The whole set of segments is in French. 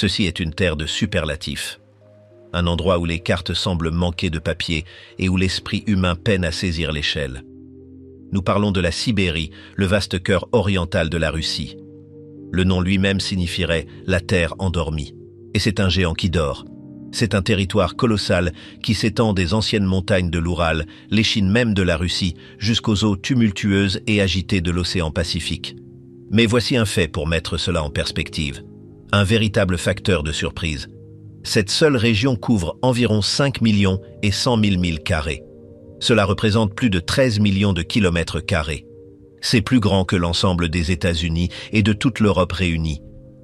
Ceci est une terre de superlatifs. Un endroit où les cartes semblent manquer de papier et où l'esprit humain peine à saisir l'échelle. Nous parlons de la Sibérie, le vaste cœur oriental de la Russie. Le nom lui-même signifierait « la terre endormie ». Et c'est un géant qui dort. C'est un territoire colossal qui s'étend des anciennes montagnes de l'Oural, l'échine même de la Russie, jusqu'aux eaux tumultueuses et agitées de l'océan Pacifique. Mais voici un fait pour mettre cela en perspective. Un véritable facteur de surprise. Cette seule région couvre environ 5 millions et 100 000 milles carrés. Cela représente plus de 13 millions de kilomètres carrés. C'est plus grand que l'ensemble des États-Unis et de toute l'Europe réunie.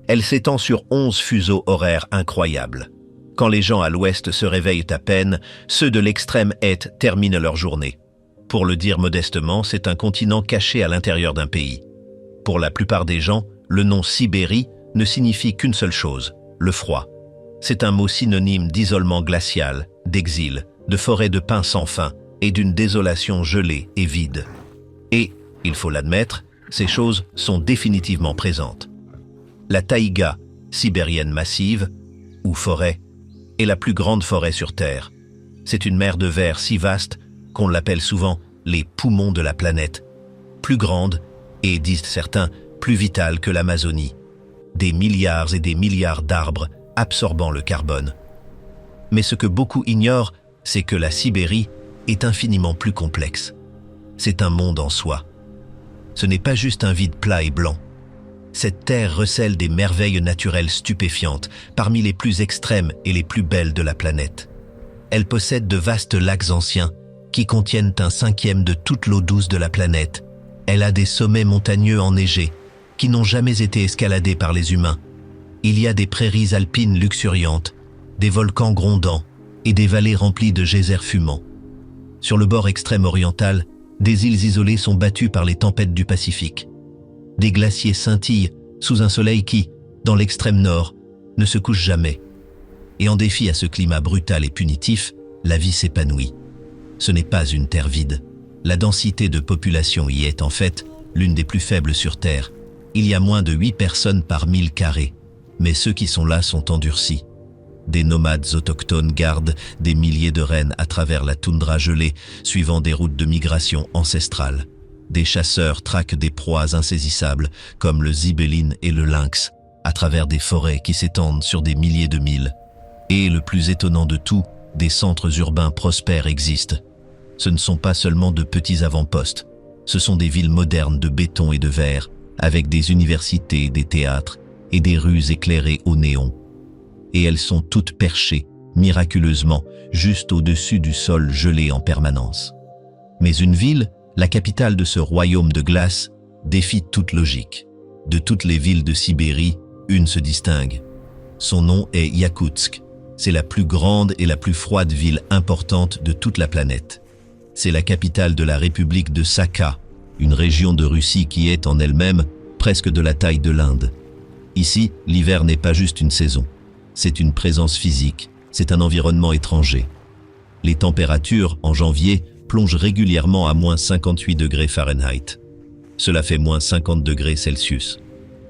Elle s'étend sur 11 fuseaux horaires incroyables. Quand les gens à l'ouest se réveillent à peine, ceux de l'extrême est terminent leur journée. Pour le dire modestement, c'est un continent caché à l'intérieur d'un pays. Pour la plupart des gens, le nom Sibérie ne signifie qu'une seule chose, le froid. C'est un mot synonyme d'isolement glacial, d'exil, de forêt de pins sans fin et d'une désolation gelée et vide. Et, il faut l'admettre, ces choses sont définitivement présentes. La taïga, sibérienne massive, ou forêt, est la plus grande forêt sur Terre. C'est une mer de verre si vaste qu'on l'appelle souvent les poumons de la planète, plus grande et, disent certains, plus vitale que l'Amazonie. Des milliards et des milliards d'arbres absorbant le carbone. Mais ce que beaucoup ignorent, c'est que la Sibérie est infiniment plus complexe. C'est un monde en soi. Ce n'est pas juste un vide plat et blanc. Cette terre recèle des merveilles naturelles stupéfiantes, parmi les plus extrêmes et les plus belles de la planète. Elle possède de vastes lacs anciens, qui contiennent un cinquième de toute l'eau douce de la planète. Elle a des sommets montagneux enneigés, qui n'ont jamais été escaladés par les humains. Il y a des prairies alpines luxuriantes, des volcans grondants et des vallées remplies de geysers fumants. Sur le bord extrême oriental, des îles isolées sont battues par les tempêtes du Pacifique. Des glaciers scintillent sous un soleil qui, dans l'extrême nord, ne se couche jamais. Et en défi à ce climat brutal et punitif, la vie s'épanouit. Ce n'est pas une terre vide. La densité de population y est en fait l'une des plus faibles sur Terre. Il y a moins de 8 personnes par 1000 carrés, mais ceux qui sont là sont endurcis. Des nomades autochtones gardent des milliers de rennes à travers la toundra gelée, suivant des routes de migration ancestrales. Des chasseurs traquent des proies insaisissables, comme le zibelline et le lynx, à travers des forêts qui s'étendent sur des milliers de milles. Et, le plus étonnant de tout, des centres urbains prospères existent. Ce ne sont pas seulement de petits avant-postes, ce sont des villes modernes de béton et de verre, avec des universités, des théâtres et des rues éclairées au néon. Et elles sont toutes perchées, miraculeusement, juste au-dessus du sol gelé en permanence. Mais une ville, la capitale de ce royaume de glace, défie toute logique. De toutes les villes de Sibérie, une se distingue. Son nom est Yakoutsk. C'est la plus grande et la plus froide ville importante de toute la planète. C'est la capitale de la République de Sakha, une région de Russie qui est en elle-même presque de la taille de l'Inde. Ici, l'hiver n'est pas juste une saison. C'est une présence physique, c'est un environnement étranger. Les températures, en janvier, plongent régulièrement à moins 58 degrés Fahrenheit. Cela fait moins 50 degrés Celsius.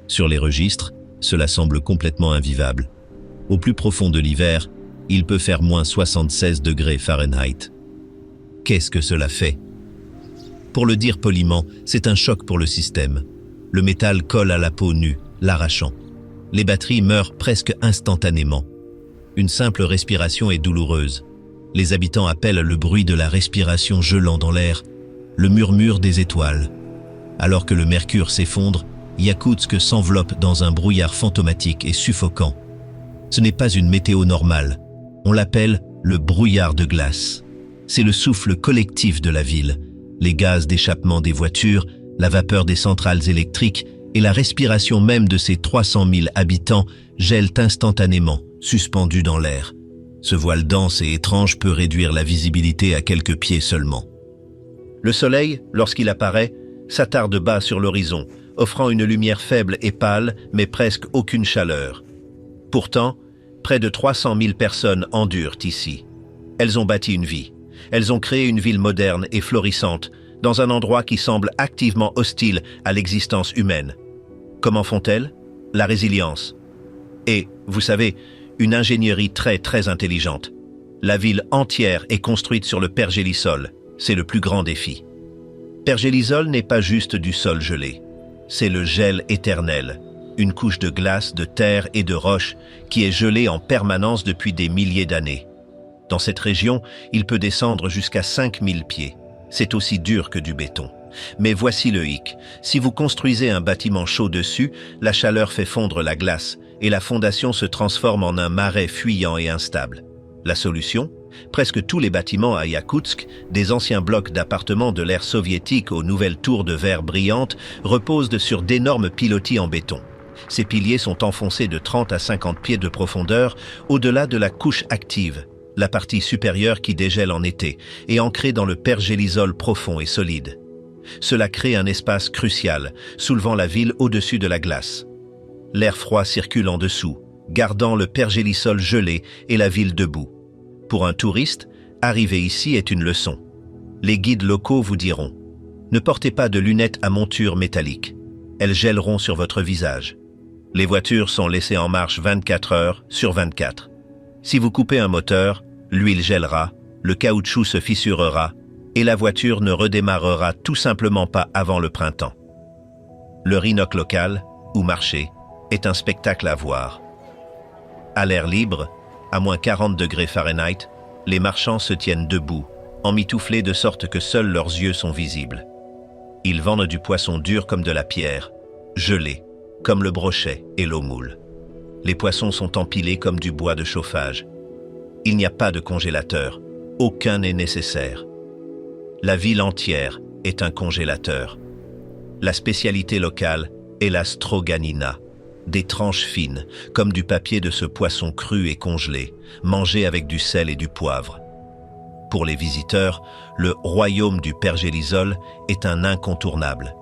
Sur les registres, cela semble complètement invivable. Au plus profond de l'hiver, il peut faire moins 76 degrés Fahrenheit. Qu'est-ce que cela fait? Pour le dire poliment, c'est un choc pour le système. Le métal colle à la peau nue, l'arrachant. Les batteries meurent presque instantanément. Une simple respiration est douloureuse. Les habitants appellent le bruit de la respiration gelant dans l'air, le murmure des étoiles. Alors que le mercure s'effondre, Yakoutsk s'enveloppe dans un brouillard fantomatique et suffocant. Ce n'est pas une météo normale. On l'appelle le brouillard de glace. C'est le souffle collectif de la ville. Les gaz d'échappement des voitures, la vapeur des centrales électriques et la respiration même de ces 300 000 habitants gèlent instantanément, suspendus dans l'air. Ce voile dense et étrange peut réduire la visibilité à quelques pieds seulement. Le soleil, lorsqu'il apparaît, s'attarde bas sur l'horizon, offrant une lumière faible et pâle, mais presque aucune chaleur. Pourtant, près de 300 000 personnes endurent ici. Elles ont bâti une vie. Elles ont créé une ville moderne et florissante, dans un endroit qui semble activement hostile à l'existence humaine. Comment font-elles? La résilience. Et, vous savez, une ingénierie très intelligente. La ville entière est construite sur le pergélisol. C'est le plus grand défi. Pergélisol n'est pas juste du sol gelé. C'est le gel éternel, une couche de glace, de terre et de roche qui est gelée en permanence depuis des milliers d'années. Dans cette région, il peut descendre jusqu'à 5000 pieds. C'est aussi dur que du béton. Mais voici le hic. Si vous construisez un bâtiment chaud dessus, la chaleur fait fondre la glace et la fondation se transforme en un marais fuyant et instable. La solution ? Presque tous les bâtiments à Iakoutsk, des anciens blocs d'appartements de l'ère soviétique aux nouvelles tours de verre brillantes, reposent sur d'énormes pilotis en béton. Ces piliers sont enfoncés de 30 à 50 pieds de profondeur au-delà de la couche active, la partie supérieure qui dégèle en été, et ancrée dans le pergélisol profond et solide. Cela crée un espace crucial, soulevant la ville au-dessus de la glace. L'air froid circule en dessous, gardant le pergélisol gelé et la ville debout. Pour un touriste, arriver ici est une leçon. Les guides locaux vous diront « Ne portez pas de lunettes à monture métallique. Elles gèleront sur votre visage. Les voitures sont laissées en marche 24 heures sur 24. Si vous coupez un moteur, l'huile gèlera, le caoutchouc se fissurera et la voiture ne redémarrera tout simplement pas avant le printemps. Le rhinoc local, ou marché, est un spectacle à voir. À l'air libre, à moins 40 degrés Fahrenheit, les marchands se tiennent debout, emmitouflés de sorte que seuls leurs yeux sont visibles. Ils vendent du poisson dur comme de la pierre, gelé, comme le brochet et l'eau moule. Les poissons sont empilés comme du bois de chauffage. Il n'y a pas de congélateur, aucun n'est nécessaire. La ville entière est un congélateur. La spécialité locale est la stroganina, des tranches fines, comme du papier de ce poisson cru et congelé, mangé avec du sel et du poivre. Pour les visiteurs, le royaume du pergélisol est un incontournable.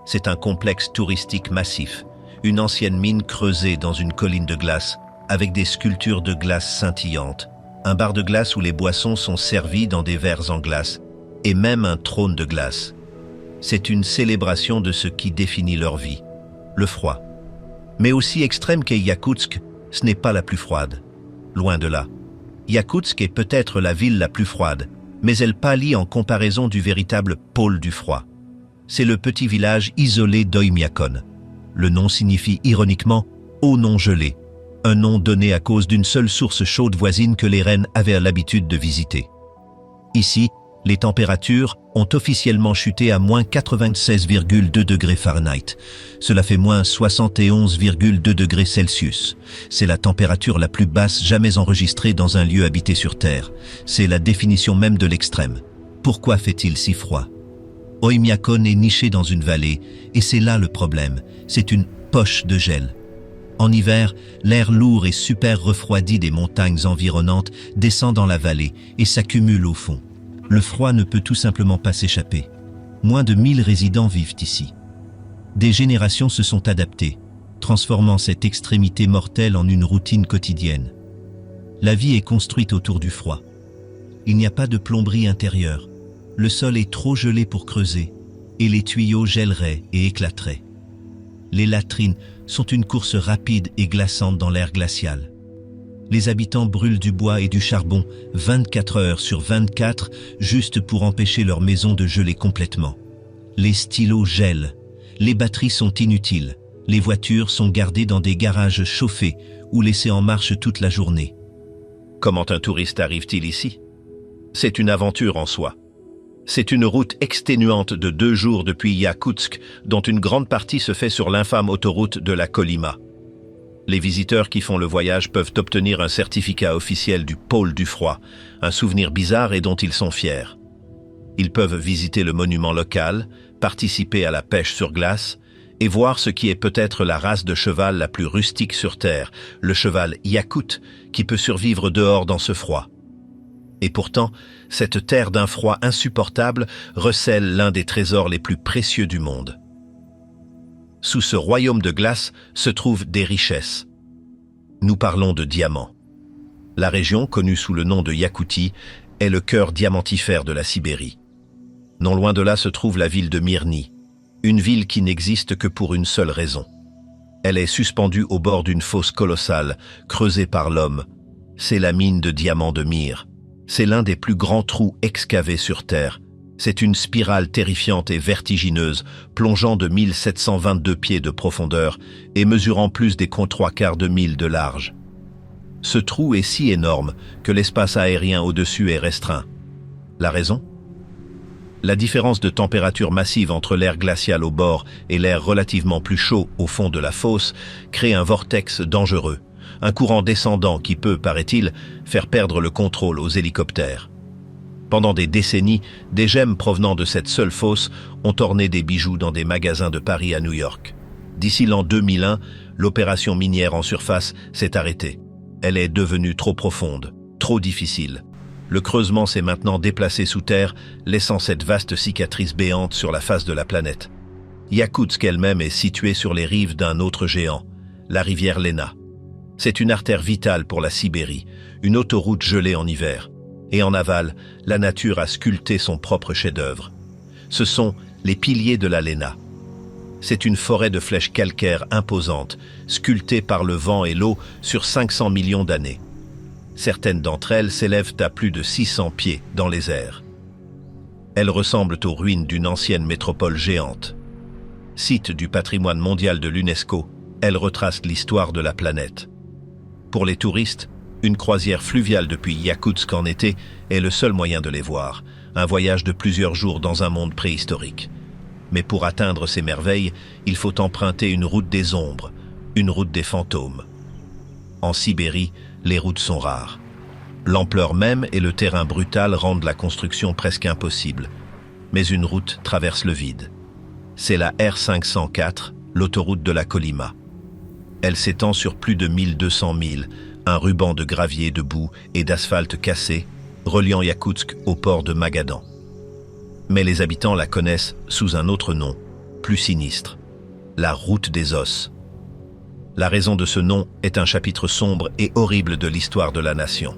C'est un complexe touristique massif, une ancienne mine creusée dans une colline de glace, avec des sculptures de glace scintillantes, un bar de glace où les boissons sont servies dans des verres en glace, et même un trône de glace. C'est une célébration de ce qui définit leur vie, le froid. Mais aussi extrême qu'est Iakoutsk, ce n'est pas la plus froide. Loin de là. Iakoutsk est peut-être la ville la plus froide, mais elle pâlit en comparaison du véritable pôle du froid. C'est le petit village isolé d'Oymyakon. Le nom signifie ironiquement « eau non gelée », un nom donné à cause d'une seule source chaude voisine que les reines avaient l'habitude de visiter. Ici, les températures ont officiellement chuté à moins 96,2 degrés Fahrenheit. Cela fait moins 71,2 degrés Celsius. C'est la température la plus basse jamais enregistrée dans un lieu habité sur Terre. C'est la définition même de l'extrême. Pourquoi fait-il si froid? Oymyakon est niché dans une vallée, et c'est là le problème. C'est une poche de gel. En hiver, l'air lourd et super refroidi des montagnes environnantes descend dans la vallée et s'accumule au fond. Le froid ne peut tout simplement pas s'échapper. Moins de 1000 résidents vivent ici. Des générations se sont adaptées, transformant cette extrémité mortelle en une routine quotidienne. La vie est construite autour du froid. Il n'y a pas de plomberie intérieure. Le sol est trop gelé pour creuser, et les tuyaux gèleraient et éclateraient. Les latrines sont une course rapide et glaçante dans l'air glacial. Les habitants brûlent du bois et du charbon 24 heures sur 24 juste pour empêcher leur maison de geler complètement. Les stylos gèlent, les batteries sont inutiles, les voitures sont gardées dans des garages chauffés ou laissées en marche toute la journée. Comment un touriste arrive-t-il ici? C'est une aventure en soi. C'est une route exténuante de 2 jours depuis Iakoutsk, dont une grande partie se fait sur l'infâme autoroute de la Kolyma. Les visiteurs qui font le voyage peuvent obtenir un certificat officiel du pôle du froid, un souvenir bizarre et dont ils sont fiers. Ils peuvent visiter le monument local, participer à la pêche sur glace et voir ce qui est peut-être la race de cheval la plus rustique sur Terre, le cheval Iakout, qui peut survivre dehors dans ce froid. Et pourtant, cette terre d'un froid insupportable recèle l'un des trésors les plus précieux du monde. Sous ce royaume de glace se trouvent des richesses. Nous parlons de diamants. La région, connue sous le nom de Iakoutie, est le cœur diamantifère de la Sibérie. Non loin de là se trouve la ville de Myrny, une ville qui n'existe que pour une seule raison. Elle est suspendue au bord d'une fosse colossale, creusée par l'homme. C'est la mine de diamants de Mir. C'est l'un des plus grands trous excavés sur Terre. C'est une spirale terrifiante et vertigineuse, plongeant de 1722 pieds de profondeur et mesurant plus des 3/4 de mille de large. Ce trou est si énorme que l'espace aérien au-dessus est restreint. La raison ? La différence de température massive entre l'air glacial au bord et l'air relativement plus chaud au fond de la fosse crée un vortex dangereux, un courant descendant qui peut, paraît-il, faire perdre le contrôle aux hélicoptères. Pendant des décennies, des gemmes provenant de cette seule fosse ont orné des bijoux dans des magasins de Paris à New York. D'ici l'an 2001, l'opération minière en surface s'est arrêtée. Elle est devenue trop profonde, trop difficile. Le creusement s'est maintenant déplacé sous terre, laissant cette vaste cicatrice béante sur la face de la planète. Yakoutsk elle-même est située sur les rives d'un autre géant, la rivière Lena. C'est une artère vitale pour la Sibérie, une autoroute gelée en hiver. Et en aval, la nature a sculpté son propre chef-d'œuvre. Ce sont les piliers de la Lena. C'est une forêt de flèches calcaires imposantes, sculptée par le vent et l'eau sur 500 millions d'années. Certaines d'entre elles s'élèvent à plus de 600 pieds dans les airs. Elles ressemblent aux ruines d'une ancienne métropole géante. Site du patrimoine mondial de l'UNESCO, elles retracent l'histoire de la planète. Pour les touristes, une croisière fluviale depuis Yakoutsk en été est le seul moyen de les voir, un voyage de plusieurs jours dans un monde préhistorique. Mais pour atteindre ces merveilles, il faut emprunter une route des ombres, une route des fantômes. En Sibérie, les routes sont rares. L'ampleur même et le terrain brutal rendent la construction presque impossible. Mais une route traverse le vide. C'est la R504, l'autoroute de la Kolyma. Elle s'étend sur plus de 1200 milles, un ruban de gravier, de boue et d'asphalte cassé, reliant Yakoutsk au port de Magadan. Mais les habitants la connaissent sous un autre nom, plus sinistre, la route des os. La raison de ce nom est un chapitre sombre et horrible de l'histoire de la nation.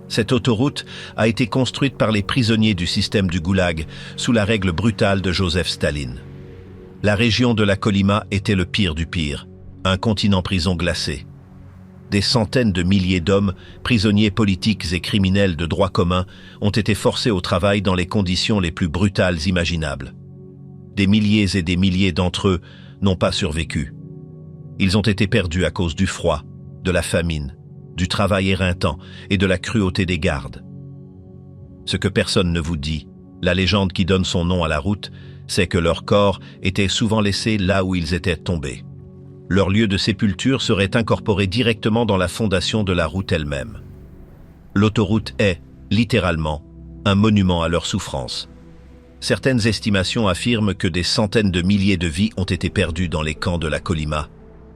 Cette autoroute a été construite par les prisonniers du système du Goulag sous la règle brutale de Joseph Staline. La région de la Kolyma était le pire du pire, un continent prison glacé. Des centaines de milliers d'hommes, prisonniers politiques et criminels de droit commun, ont été forcés au travail dans les conditions les plus brutales imaginables. Des milliers et des milliers d'entre eux n'ont pas survécu. Ils ont été perdus à cause du froid, de la famine, du travail éreintant et de la cruauté des gardes. Ce que personne ne vous dit, la légende qui donne son nom à la route, c'est que leurs corps étaient souvent laissés là où ils étaient tombés. Leur lieu de sépulture serait incorporé directement dans la fondation de la route elle-même. L'autoroute est, littéralement, un monument à leur souffrance. Certaines estimations affirment que des centaines de milliers de vies ont été perdues dans les camps de la Kolyma,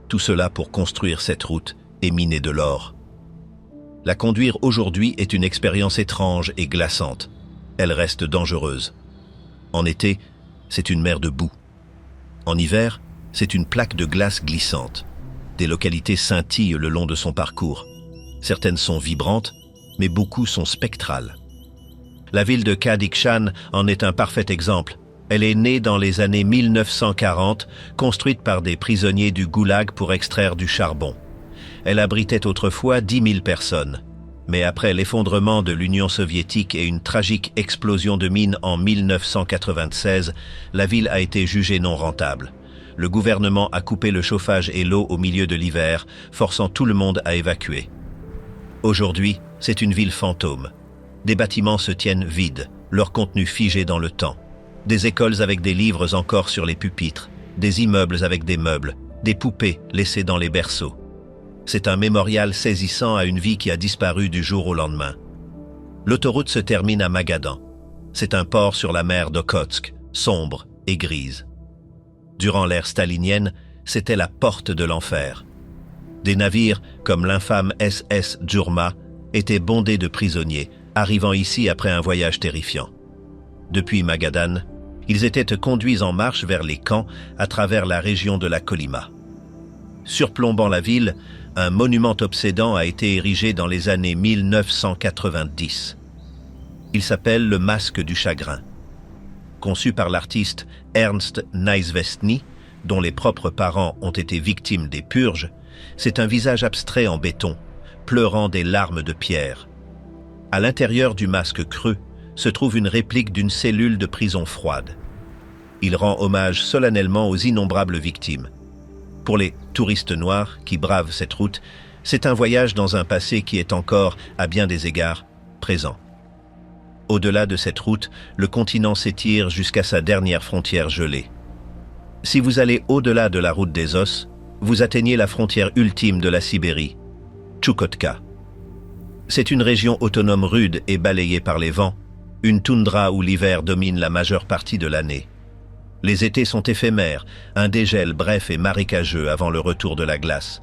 tout cela pour construire cette route et miner de l'or. La conduire aujourd'hui est une expérience étrange et glaçante. Elle reste dangereuse. En été, c'est une mer de boue. En hiver, c'est une plaque de glace glissante. Des localités scintillent le long de son parcours. Certaines sont vibrantes, mais beaucoup sont spectrales. La ville de Kadikshan en est un parfait exemple. Elle est née dans les années 1940, construite par des prisonniers du Goulag pour extraire du charbon. Elle abritait autrefois 10 000 personnes. Mais après l'effondrement de l'Union soviétique et une tragique explosion de mines en 1996, la ville a été jugée non rentable. Le gouvernement a coupé le chauffage et l'eau au milieu de l'hiver, forçant tout le monde à évacuer. Aujourd'hui, c'est une ville fantôme. Des bâtiments se tiennent vides, leur contenu figé dans le temps. Des écoles avec des livres encore sur les pupitres, des immeubles avec des meubles, des poupées laissées dans les berceaux. C'est un mémorial saisissant à une vie qui a disparu du jour au lendemain. L'autoroute se termine à Magadan. C'est un port sur la mer d'Okhotsk, sombre et grise. Durant l'ère stalinienne, c'était la porte de l'enfer. Des navires, comme l'infâme SS Djourma, étaient bondés de prisonniers, arrivant ici après un voyage terrifiant. Depuis Magadan, ils étaient conduits en marche vers les camps à travers la région de la Kolyma. Surplombant la ville, un monument obsédant a été érigé dans les années 1990. Il s'appelle le Masque du chagrin. Conçu par l'artiste Ernst Neizvestny, dont les propres parents ont été victimes des purges, c'est un visage abstrait en béton, pleurant des larmes de pierre. À l'intérieur du masque creux se trouve une réplique d'une cellule de prison froide. Il rend hommage solennellement aux innombrables victimes. Pour les touristes noirs qui bravent cette route, c'est un voyage dans un passé qui est encore, à bien des égards, présent. Au-delà de cette route, le continent s'étire jusqu'à sa dernière frontière gelée. Si vous allez au-delà de la route des os, vous atteignez la frontière ultime de la Sibérie, Tchoukotka. C'est une région autonome rude et balayée par les vents, une toundra où l'hiver domine la majeure partie de l'année. Les étés sont éphémères, un dégel bref et marécageux avant le retour de la glace.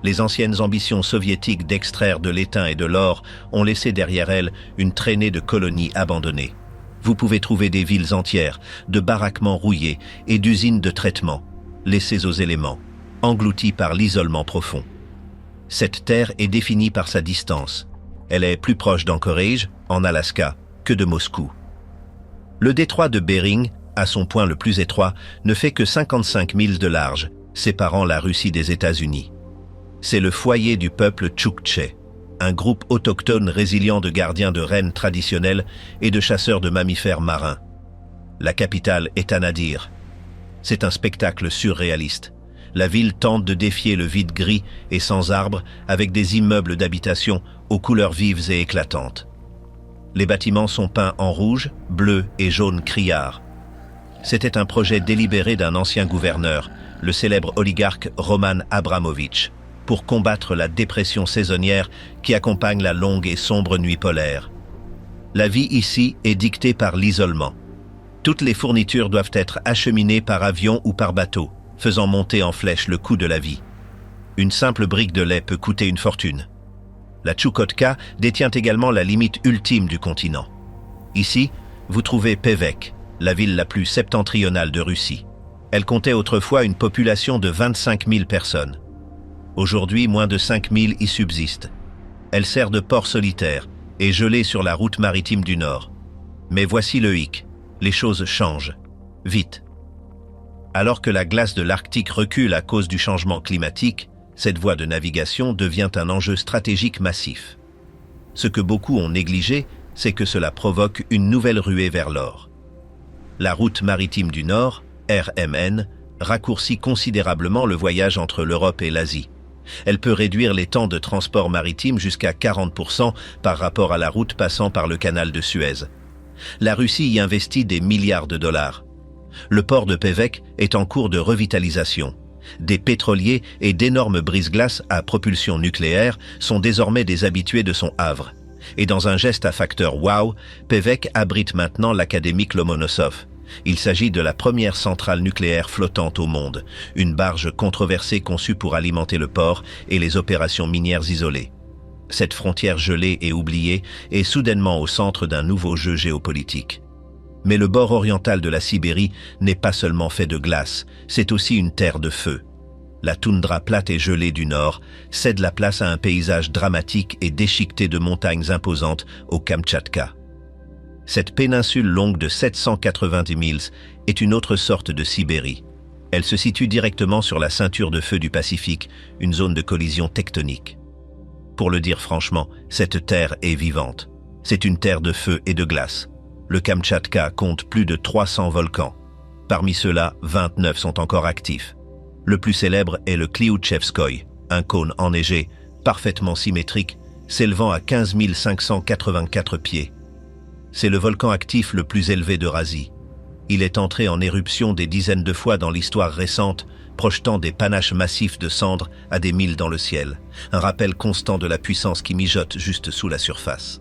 Les anciennes ambitions soviétiques d'extraire de l'étain et de l'or ont laissé derrière elles une traînée de colonies abandonnées. Vous pouvez trouver des villes entières, de baraquements rouillés et d'usines de traitement, laissées aux éléments, englouties par l'isolement profond. Cette terre est définie par sa distance. Elle est plus proche d'Anchorage, en Alaska, que de Moscou. Le détroit de Bering, à son point le plus étroit, ne fait que 55 milles de large, séparant la Russie des États-Unis. C'est le foyer du peuple Tchoukhtché, un groupe autochtone résilient de gardiens de rennes traditionnels et de chasseurs de mammifères marins. La capitale est Anadyr. C'est un spectacle surréaliste. La ville tente de défier le vide gris et sans arbres avec des immeubles d'habitation aux couleurs vives et éclatantes. Les bâtiments sont peints en rouge, bleu et jaune criard. C'était un projet délibéré d'un ancien gouverneur, le célèbre oligarque Roman Abramovitch, pour combattre la dépression saisonnière qui accompagne la longue et sombre nuit polaire. La vie ici est dictée par l'isolement. Toutes les fournitures doivent être acheminées par avion ou par bateau, faisant monter en flèche le coût de la vie. Une simple brique de lait peut coûter une fortune. La Tchoukotka détient également la limite ultime du continent. Ici, vous trouvez Pévek, la ville la plus septentrionale de Russie. Elle comptait autrefois une population de 25 000 personnes. Aujourd'hui, moins de 5 000 y subsistent. Elle sert de port solitaire et gelée sur la route maritime du Nord. Mais voici le hic, les choses changent. Vite. Alors que la glace de l'Arctique recule à cause du changement climatique, cette voie de navigation devient un enjeu stratégique massif. Ce que beaucoup ont négligé, c'est que cela provoque une nouvelle ruée vers l'or. La route maritime du Nord, RMN, raccourcit considérablement le voyage entre l'Europe et l'Asie. Elle peut réduire les temps de transport maritime jusqu'à 40% par rapport à la route passant par le canal de Suez. La Russie y investit des milliards de dollars. Le port de Pévek est en cours de revitalisation. Des pétroliers et d'énormes brise-glaces à propulsion nucléaire sont désormais des habitués de son havre. Et dans un geste à facteur wow, Pévek abrite maintenant l'Académie Lomonosov. Il s'agit de la première centrale nucléaire flottante au monde, une barge controversée conçue pour alimenter le port et les opérations minières isolées. Cette frontière gelée et oubliée est soudainement au centre d'un nouveau jeu géopolitique. Mais le bord oriental de la Sibérie n'est pas seulement fait de glace, c'est aussi une terre de feu. La toundra plate et gelée du nord cède la place à un paysage dramatique et déchiqueté de montagnes imposantes au Kamtchatka. Cette péninsule longue de 790 milles est une autre sorte de Sibérie. Elle se situe directement sur la ceinture de feu du Pacifique, une zone de collision tectonique. Pour le dire franchement, cette terre est vivante. C'est une terre de feu et de glace. Le Kamtchatka compte plus de 300 volcans. Parmi ceux-là, 29 sont encore actifs. Le plus célèbre est le Kliouchevskoï, un cône enneigé, parfaitement symétrique, s'élevant à 15 584 pieds. C'est le volcan actif le plus élevé d'Eurasie. Il est entré en éruption des dizaines de fois dans l'histoire récente, projetant des panaches massifs de cendres à des milles dans le ciel, un rappel constant de la puissance qui mijote juste sous la surface.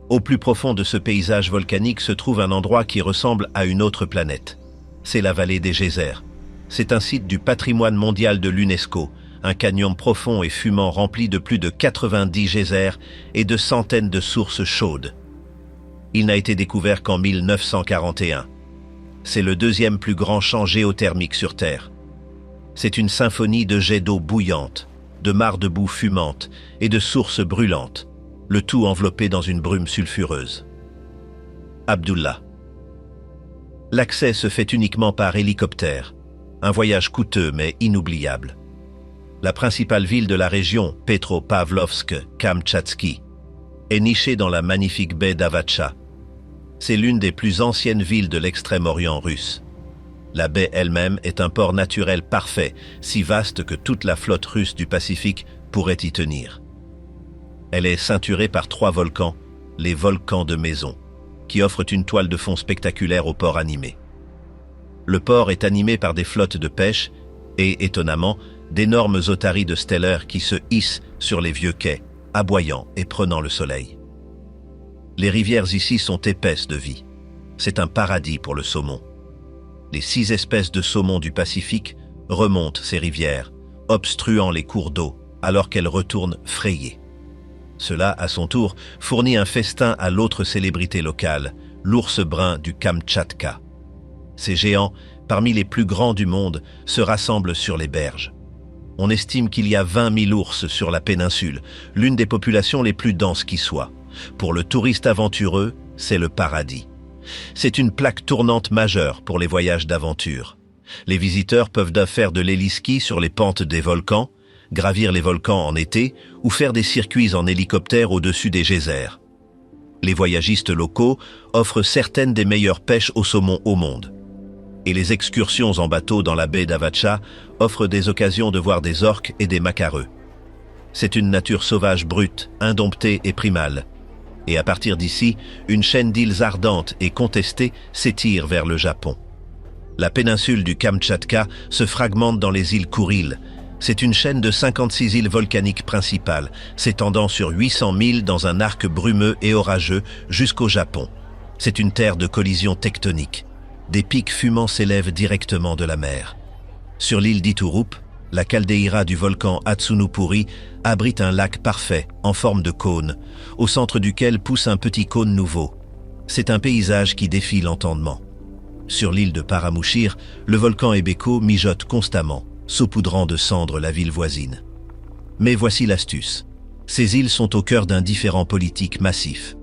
Au plus profond de ce paysage volcanique se trouve un endroit qui ressemble à une autre planète. C'est la vallée des geysers. C'est un site du patrimoine mondial de l'UNESCO, un canyon profond et fumant rempli de plus de 90 geysers et de centaines de sources chaudes. Il n'a été découvert qu'en 1941. C'est le deuxième plus grand champ géothermique sur Terre. C'est une symphonie de jets d'eau bouillante, de mares de boue fumantes et de sources brûlantes, le tout enveloppé dans une brume sulfureuse. Abdullah. L'accès se fait uniquement par hélicoptère. Un voyage coûteux mais inoubliable. La principale ville de la région, Petropavlovsk-Kamtchatski, est nichée dans la magnifique baie d'Avacha. C'est l'une des plus anciennes villes de l'extrême-orient russe. La baie elle-même est un port naturel parfait, si vaste que toute la flotte russe du Pacifique pourrait y tenir. Elle est ceinturée par 3 volcans, les volcans de Maison, qui offrent une toile de fond spectaculaire au port animé. Le port est animé par des flottes de pêche et, étonnamment, d'énormes otaries de Steller qui se hissent sur les vieux quais, aboyant et prenant le soleil. Les rivières ici sont épaisses de vie. C'est un paradis pour le saumon. Les 6 espèces de saumon du Pacifique remontent ces rivières, obstruant les cours d'eau alors qu'elles retournent frayées. Cela, à son tour, fournit un festin à l'autre célébrité locale, l'ours brun du Kamtchatka. Ces géants, parmi les plus grands du monde, se rassemblent sur les berges. On estime qu'il y a 20 000 ours sur la péninsule, l'une des populations les plus denses qui soit. Pour le touriste aventureux, c'est le paradis. C'est une plaque tournante majeure pour les voyages d'aventure. Les visiteurs peuvent faire de l'héliski sur les pentes des volcans, gravir les volcans en été ou faire des circuits en hélicoptère au-dessus des geysers. Les voyagistes locaux offrent certaines des meilleures pêches au saumon au monde. Et les excursions en bateau dans la baie d'Avacha offrent des occasions de voir des orques et des macareux. C'est une nature sauvage brute, indomptée et primale. Et à partir d'ici, une chaîne d'îles ardentes et contestées s'étire vers le Japon. La péninsule du Kamtchatka se fragmente dans les îles Kouriles. C'est une chaîne de 56 îles volcaniques principales, s'étendant sur 800 milles dans un arc brumeux et orageux jusqu'au Japon. C'est une terre de collision tectonique. Des pics fumants s'élèvent directement de la mer. Sur l'île d'Iturup, la caldeira du volcan Hatsunupuri abrite un lac parfait en forme de cône, au centre duquel pousse un petit cône nouveau. C'est un paysage qui défie l'entendement. Sur l'île de Paramushir, le volcan Ebeko mijote constamment, saupoudrant de cendres la ville voisine. Mais voici l'astuce. Ces îles sont au cœur d'un différend politique massif.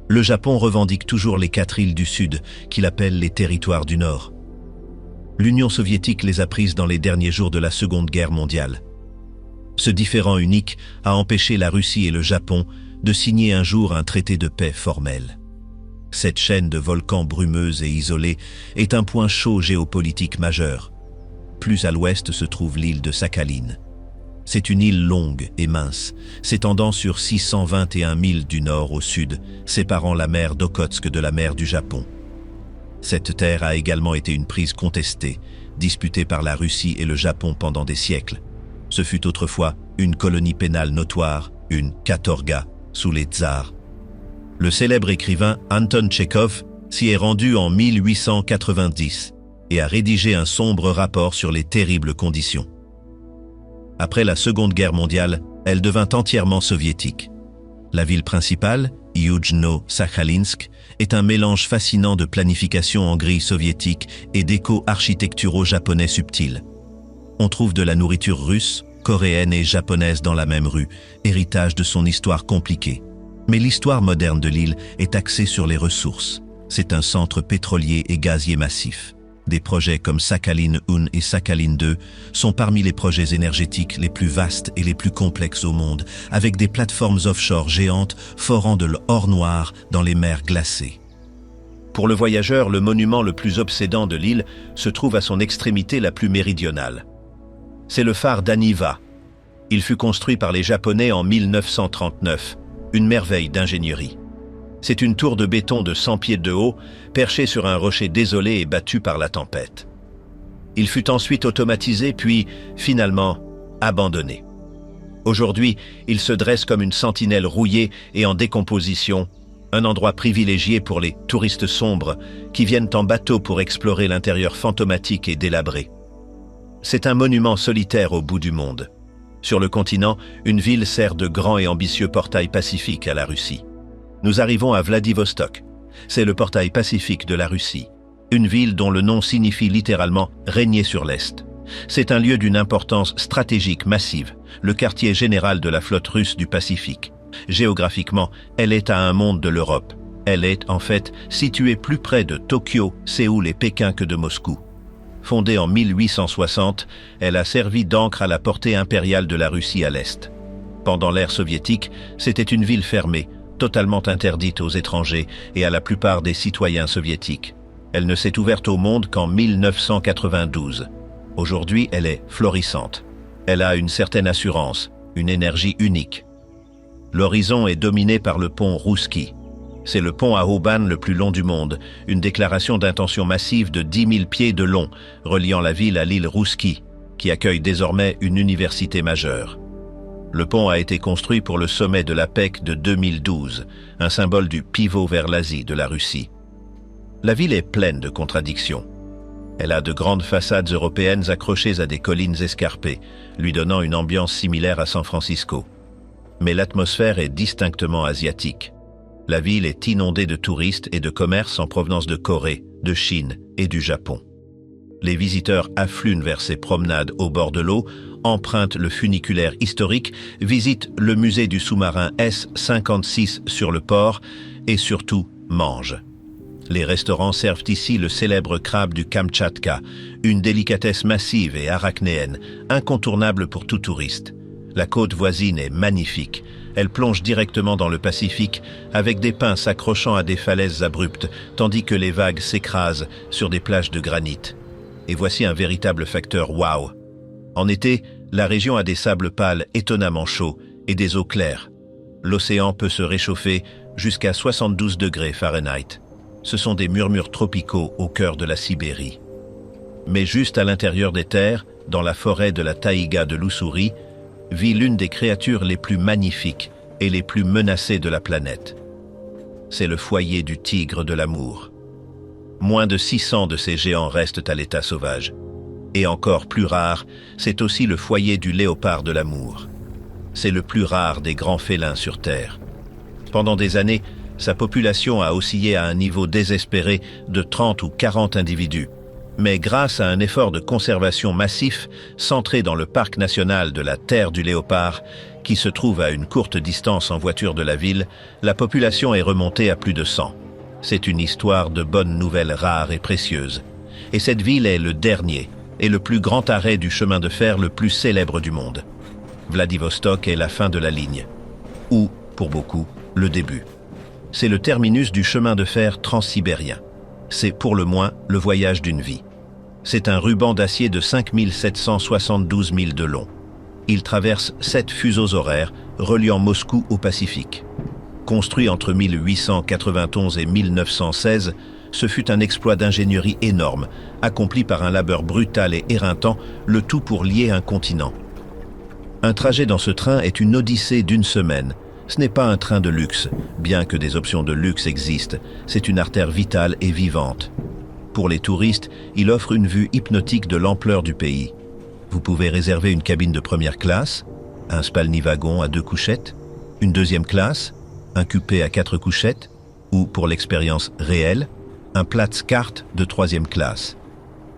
Le Japon revendique toujours les 4 îles du Sud, qu'il appelle les territoires du Nord. L'Union soviétique les a prises dans les derniers jours de la Seconde Guerre mondiale. Ce différend unique a empêché la Russie et le Japon de signer un jour un traité de paix formel. Cette chaîne de volcans brumeux et isolés est un point chaud géopolitique majeur. Plus à l'ouest se trouve l'île de Sakhaline. C'est une île longue et mince, s'étendant sur 621 milles du nord au sud, séparant la mer d'Okhotsk de la mer du Japon. Cette terre a également été une prise contestée, disputée par la Russie et le Japon pendant des siècles. Ce fut autrefois une colonie pénale notoire, une katorga, sous les tsars. Le célèbre écrivain Anton Tchekhov s'y est rendu en 1890 et a rédigé un sombre rapport sur les terribles conditions. Après la Seconde Guerre mondiale, elle devint entièrement soviétique. La ville principale, Yuzhno-Sakhalinsk, est un mélange fascinant de planification en grille soviétique et d'échos architecturaux japonais subtils. On trouve de la nourriture russe, coréenne et japonaise dans la même rue, héritage de son histoire compliquée. Mais l'histoire moderne de l'île est axée sur les ressources. C'est un centre pétrolier et gazier massif. Des projets comme Sakhaline 1 et Sakhaline 2 sont parmi les projets énergétiques les plus vastes et les plus complexes au monde, avec des plateformes offshore géantes forant de l'or noir dans les mers glacées. Pour le voyageur, le monument le plus obsédant de l'île se trouve à son extrémité la plus méridionale. C'est le phare d'Aniva. Il fut construit par les Japonais en 1939, une merveille d'ingénierie. C'est une tour de béton de 100 pieds de haut, perchée sur un rocher désolé et battu par la tempête. Il fut ensuite automatisé, puis, finalement, abandonné. Aujourd'hui, il se dresse comme une sentinelle rouillée et en décomposition, un endroit privilégié pour les touristes sombres qui viennent en bateau pour explorer l'intérieur fantomatique et délabré. C'est un monument solitaire au bout du monde. Sur le continent, une ville sert de grand et ambitieux portail pacifique à la Russie. Nous arrivons à Vladivostok. C'est le portail pacifique de la Russie. Une ville dont le nom signifie littéralement « régner sur l'Est ». C'est un lieu d'une importance stratégique massive, le quartier général de la flotte russe du Pacifique. Géographiquement, elle est à un monde de l'Europe. Elle est, en fait, située plus près de Tokyo, Séoul et Pékin que de Moscou. Fondée en 1860, elle a servi d'ancre à la portée impériale de la Russie à l'Est. Pendant l'ère soviétique, c'était une ville fermée, totalement interdite aux étrangers et à la plupart des citoyens soviétiques. Elle ne s'est ouverte au monde qu'en 1992. Aujourd'hui, elle est florissante. Elle a une certaine assurance, une énergie unique. L'horizon est dominé par le pont Rousski. C'est le pont à haubane le plus long du monde, une déclaration d'intention massive de 10 000 pieds de long, reliant la ville à l'île Rousski, qui accueille désormais une université majeure. Le pont a été construit pour le sommet de l'APEC de 2012, un symbole du pivot vers l'Asie de la Russie. La ville est pleine de contradictions. Elle a de grandes façades européennes accrochées à des collines escarpées, lui donnant une ambiance similaire à San Francisco. Mais l'atmosphère est distinctement asiatique. La ville est inondée de touristes et de commerces en provenance de Corée, de Chine et du Japon. Les visiteurs affluent vers ces promenades au bord de l'eau, empruntent le funiculaire historique, visitent le musée du sous-marin S-56 sur le port et surtout mangent. Les restaurants servent ici le célèbre crabe du Kamtchatka, une délicatesse massive et arachnéenne, incontournable pour tout touriste. La côte voisine est magnifique. Elle plonge directement dans le Pacifique avec des pins s'accrochant à des falaises abruptes, tandis que les vagues s'écrasent sur des plages de granit. Et voici un véritable facteur wow. En été, la région a des sables pâles étonnamment chauds et des eaux claires. L'océan peut se réchauffer jusqu'à 72 degrés Fahrenheit. Ce sont des murmures tropicaux au cœur de la Sibérie. Mais juste à l'intérieur des terres, dans la forêt de la taïga de l'Ussuri, vit l'une des créatures les plus magnifiques et les plus menacées de la planète. C'est le foyer du tigre de l'amour. Moins de 600 de ces géants restent à l'état sauvage. Et encore plus rare, c'est aussi le foyer du léopard de l'amour. C'est le plus rare des grands félins sur Terre. Pendant des années, sa population a oscillé à un niveau désespéré de 30 ou 40 individus. Mais grâce à un effort de conservation massif centré dans le parc national de la Terre du Léopard, qui se trouve à une courte distance en voiture de la ville, la population est remontée à plus de 100. C'est une histoire de bonnes nouvelles rares et précieuses. Et cette ville est le dernier et le plus grand arrêt du chemin de fer le plus célèbre du monde. Vladivostok est la fin de la ligne, ou, pour beaucoup, le début. C'est le terminus du chemin de fer transsibérien. C'est pour le moins le voyage d'une vie. C'est un ruban d'acier de 5 772 milles de long. Il traverse 7 fuseaux horaires reliant Moscou au Pacifique. Construit entre 1891 et 1916, ce fut un exploit d'ingénierie énorme, accompli par un labeur brutal et éreintant, le tout pour lier un continent. Un trajet dans ce train est une odyssée d'une semaine. Ce n'est pas un train de luxe, bien que des options de luxe existent, c'est une artère vitale et vivante. Pour les touristes, il offre une vue hypnotique de l'ampleur du pays. Vous pouvez réserver une cabine de première classe, un spalni-wagon à 2 couchettes, une deuxième classe, un coupé à 4 couchettes, ou, pour l'expérience réelle, un Platzkart de 3e classe.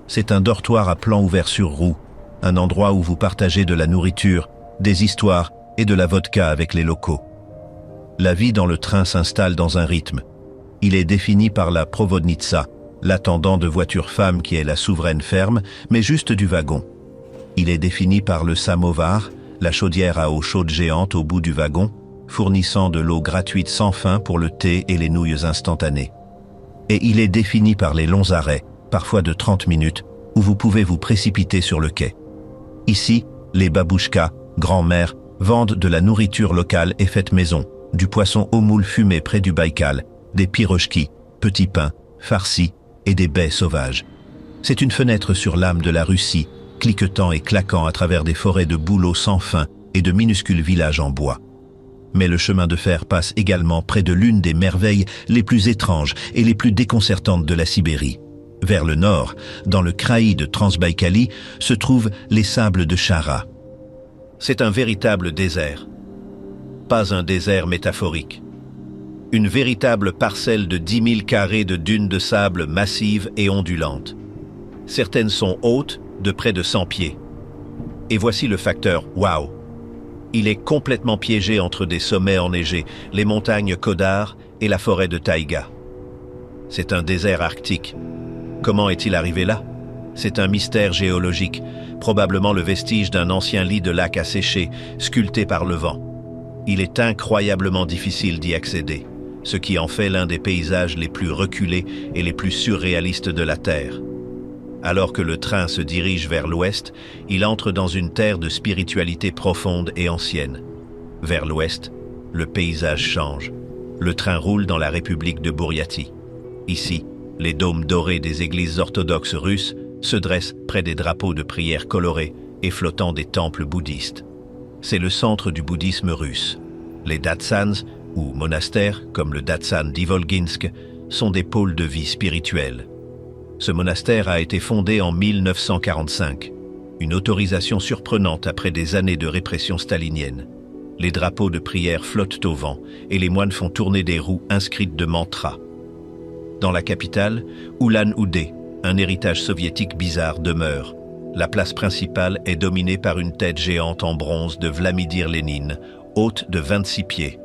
C'est un dortoir à plan ouvert sur roue, un endroit où vous partagez de la nourriture, des histoires et de la vodka avec les locaux. La vie dans le train s'installe dans un rythme. Il est défini par la provodnitsa, l'attendant de voiture femme qui est la souveraine ferme, mais juste du wagon. Il est défini par le samovar, la chaudière à eau chaude géante au bout du wagon, fournissant de l'eau gratuite sans fin pour le thé et les nouilles instantanées. Et il est défini par les longs arrêts, parfois de 30 minutes, où vous pouvez vous précipiter sur le quai. Ici, les babouchkas, grand-mères, vendent de la nourriture locale et faite maison, du poisson au moule fumé près du Baïkal, des pirochki, petits pains, farcis et des baies sauvages. C'est une fenêtre sur l'âme de la Russie, cliquetant et claquant à travers des forêts de bouleaux sans fin et de minuscules villages en bois. Mais le chemin de fer passe également près de l'une des merveilles les plus étranges et les plus déconcertantes de la Sibérie. Vers le nord, dans le kraï de Transbaïkalie, se trouvent les sables de Chara. C'est un véritable désert. Pas un désert métaphorique. Une véritable parcelle de 10 000 carrés de dunes de sable massives et ondulantes. Certaines sont hautes, de près de 100 pieds. Et voici le facteur wow. Il est complètement piégé entre des sommets enneigés, les montagnes Kodar et la forêt de taïga. C'est un désert arctique. Comment est-il arrivé là? C'est un mystère géologique, probablement le vestige d'un ancien lit de lac asséché, sculpté par le vent. Il est incroyablement difficile d'y accéder, ce qui en fait l'un des paysages les plus reculés et les plus surréalistes de la Terre. Alors que le train se dirige vers l'ouest, il entre dans une terre de spiritualité profonde et ancienne. Vers l'ouest, le paysage change. Le train roule dans la République de Bouriatie. Ici, les dômes dorés des églises orthodoxes russes se dressent près des drapeaux de prière colorés et flottant des temples bouddhistes. C'est le centre du bouddhisme russe. Les datsans, ou monastères, comme le datsan d'Ivolginsk, sont des pôles de vie spirituelle. Ce monastère a été fondé en 1945, une autorisation surprenante après des années de répression stalinienne. Les drapeaux de prière flottent au vent et les moines font tourner des roues inscrites de mantras. Dans la capitale, Ulan-Ude, un héritage soviétique bizarre demeure. La place principale est dominée par une tête géante en bronze de Vladimir Lénine, haute de 26 pieds.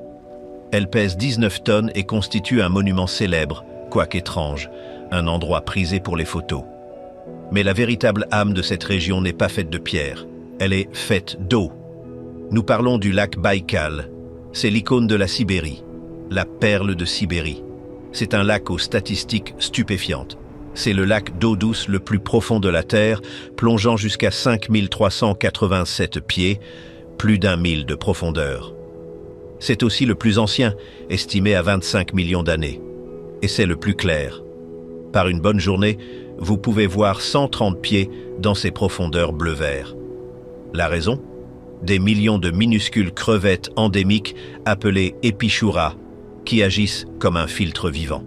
Elle pèse 19 tonnes et constitue un monument célèbre, quoique étrange, un endroit prisé pour les photos. Mais la véritable âme de cette région n'est pas faite de pierre, elle est faite d'eau. Nous parlons du lac Baïkal. C'est l'icône de la Sibérie, la perle de Sibérie. C'est un lac aux statistiques stupéfiantes. C'est le lac d'eau douce le plus profond de la Terre, plongeant jusqu'à 5387 pieds, plus d'1 mille de profondeur. C'est aussi le plus ancien, estimé à 25 millions d'années. Et c'est le plus clair. Par une bonne journée, vous pouvez voir 130 pieds dans ces profondeurs bleu-vert. La raison ? Des millions de minuscules crevettes endémiques appelées Epichura, qui agissent comme un filtre vivant.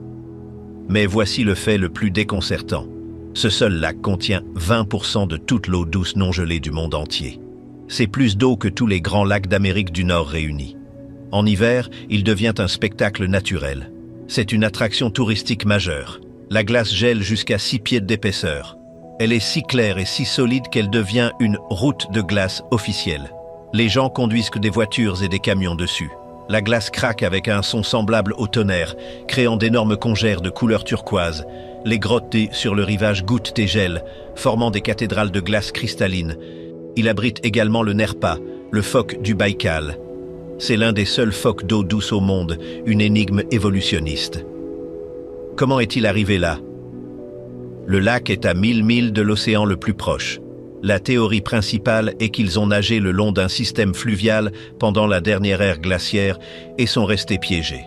Mais voici le fait le plus déconcertant. Ce seul lac contient 20% de toute l'eau douce non gelée du monde entier. C'est plus d'eau que tous les grands lacs d'Amérique du Nord réunis. En hiver, il devient un spectacle naturel. C'est une attraction touristique majeure. La glace gèle jusqu'à 6 pieds d'épaisseur. Elle est si claire et si solide qu'elle devient une route de glace officielle. Les gens conduisent que des voitures et des camions dessus. La glace craque avec un son semblable au tonnerre, créant d'énormes congères de couleur turquoise. Les grottes sur le rivage goûtent et gèlent, formant des cathédrales de glace cristalline. Il abrite également le Nerpa, le phoque du Baïkal. C'est l'un des seuls phoques d'eau douce au monde, une énigme évolutionniste. Comment est-il arrivé là? Le lac est à 1000 milles de l'océan le plus proche. La théorie principale est qu'ils ont nagé le long d'un système fluvial pendant la dernière ère glaciaire et sont restés piégés.